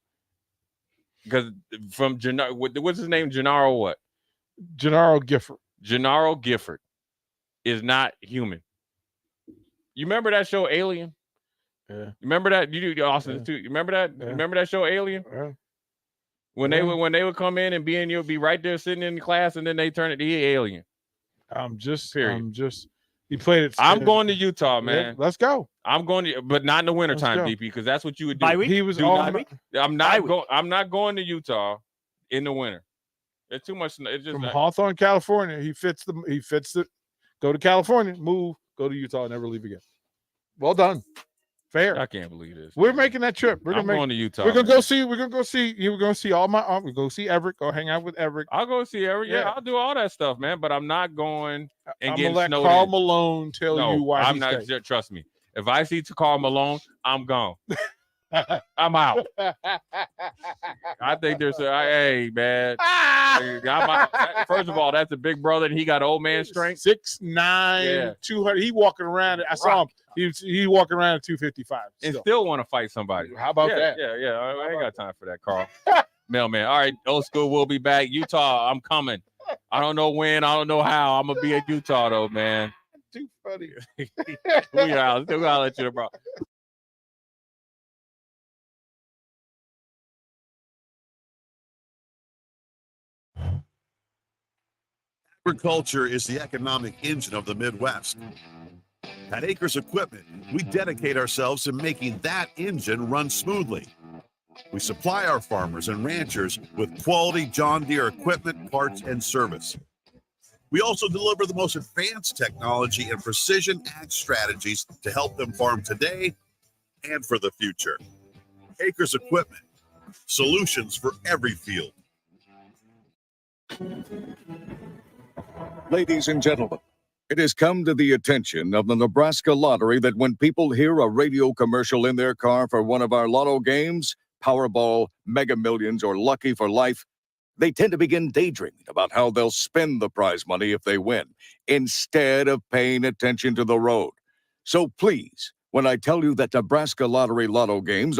Because from Gennaro, what's his name? Gennaro what? Gennaro Gifford. Gennaro Gifford is not human. You remember that show Alien? Yeah. You remember that? You do Austin too. You remember that? Yeah. Remember that show Alien? Yeah. When they would come in and you'll be right there sitting in the class, and then they turn it to Alien. He played it. I'm going to Utah, man. Yeah, let's go. I'm going to, but not in the wintertime, DP, because that's what you would do. Bye week? He was I'm not going to Utah in the winter. It's too much. It's just from Hawthorne, California. He fits the. Go to California, move, go to Utah, and never leave again. Well done. Fair. I can't believe this. We're making that trip. We're going to Utah. We're gonna go see. We're gonna go see. We're gonna see all my. We go see Everett. Go hang out with Everett. I'll go see Everett. Yeah, I'll do all that stuff, man. But I'm not going and I'm getting gonna let snowed Karl in. Malone tell you why. I'm not. Trust me. If I see Karl Malone, I'm gone. I'm out. I think there's hey man. First of all, that's a big brother, and he got old man strength. 6'9", 200. He walking around. I saw him. He walking around at 255. And still want to fight somebody. How about that? Yeah. I ain't got time for that, Karl. Mailman. All right, old school will be back. Utah, I'm coming. I don't know when. I don't know how. I'm gonna be at Utah though, man. Too funny. We out. Still gotta let you, bro. Agriculture is the economic engine of the Midwest. At Acres Equipment, we dedicate ourselves to making that engine run smoothly. We supply our farmers and ranchers with quality John Deere equipment, parts, and service. We also deliver the most advanced technology and precision ag strategies to help them farm today and for the future. Acres Equipment, solutions for every field. Ladies and gentlemen, it has come to the attention of the Nebraska Lottery that when people hear a radio commercial in their car for one of our lotto games, Powerball, Mega Millions, or Lucky for Life, they tend to begin daydreaming about how they'll spend the prize money if they win, instead of paying attention to the road. So please, when I tell you that Nebraska Lottery Lotto games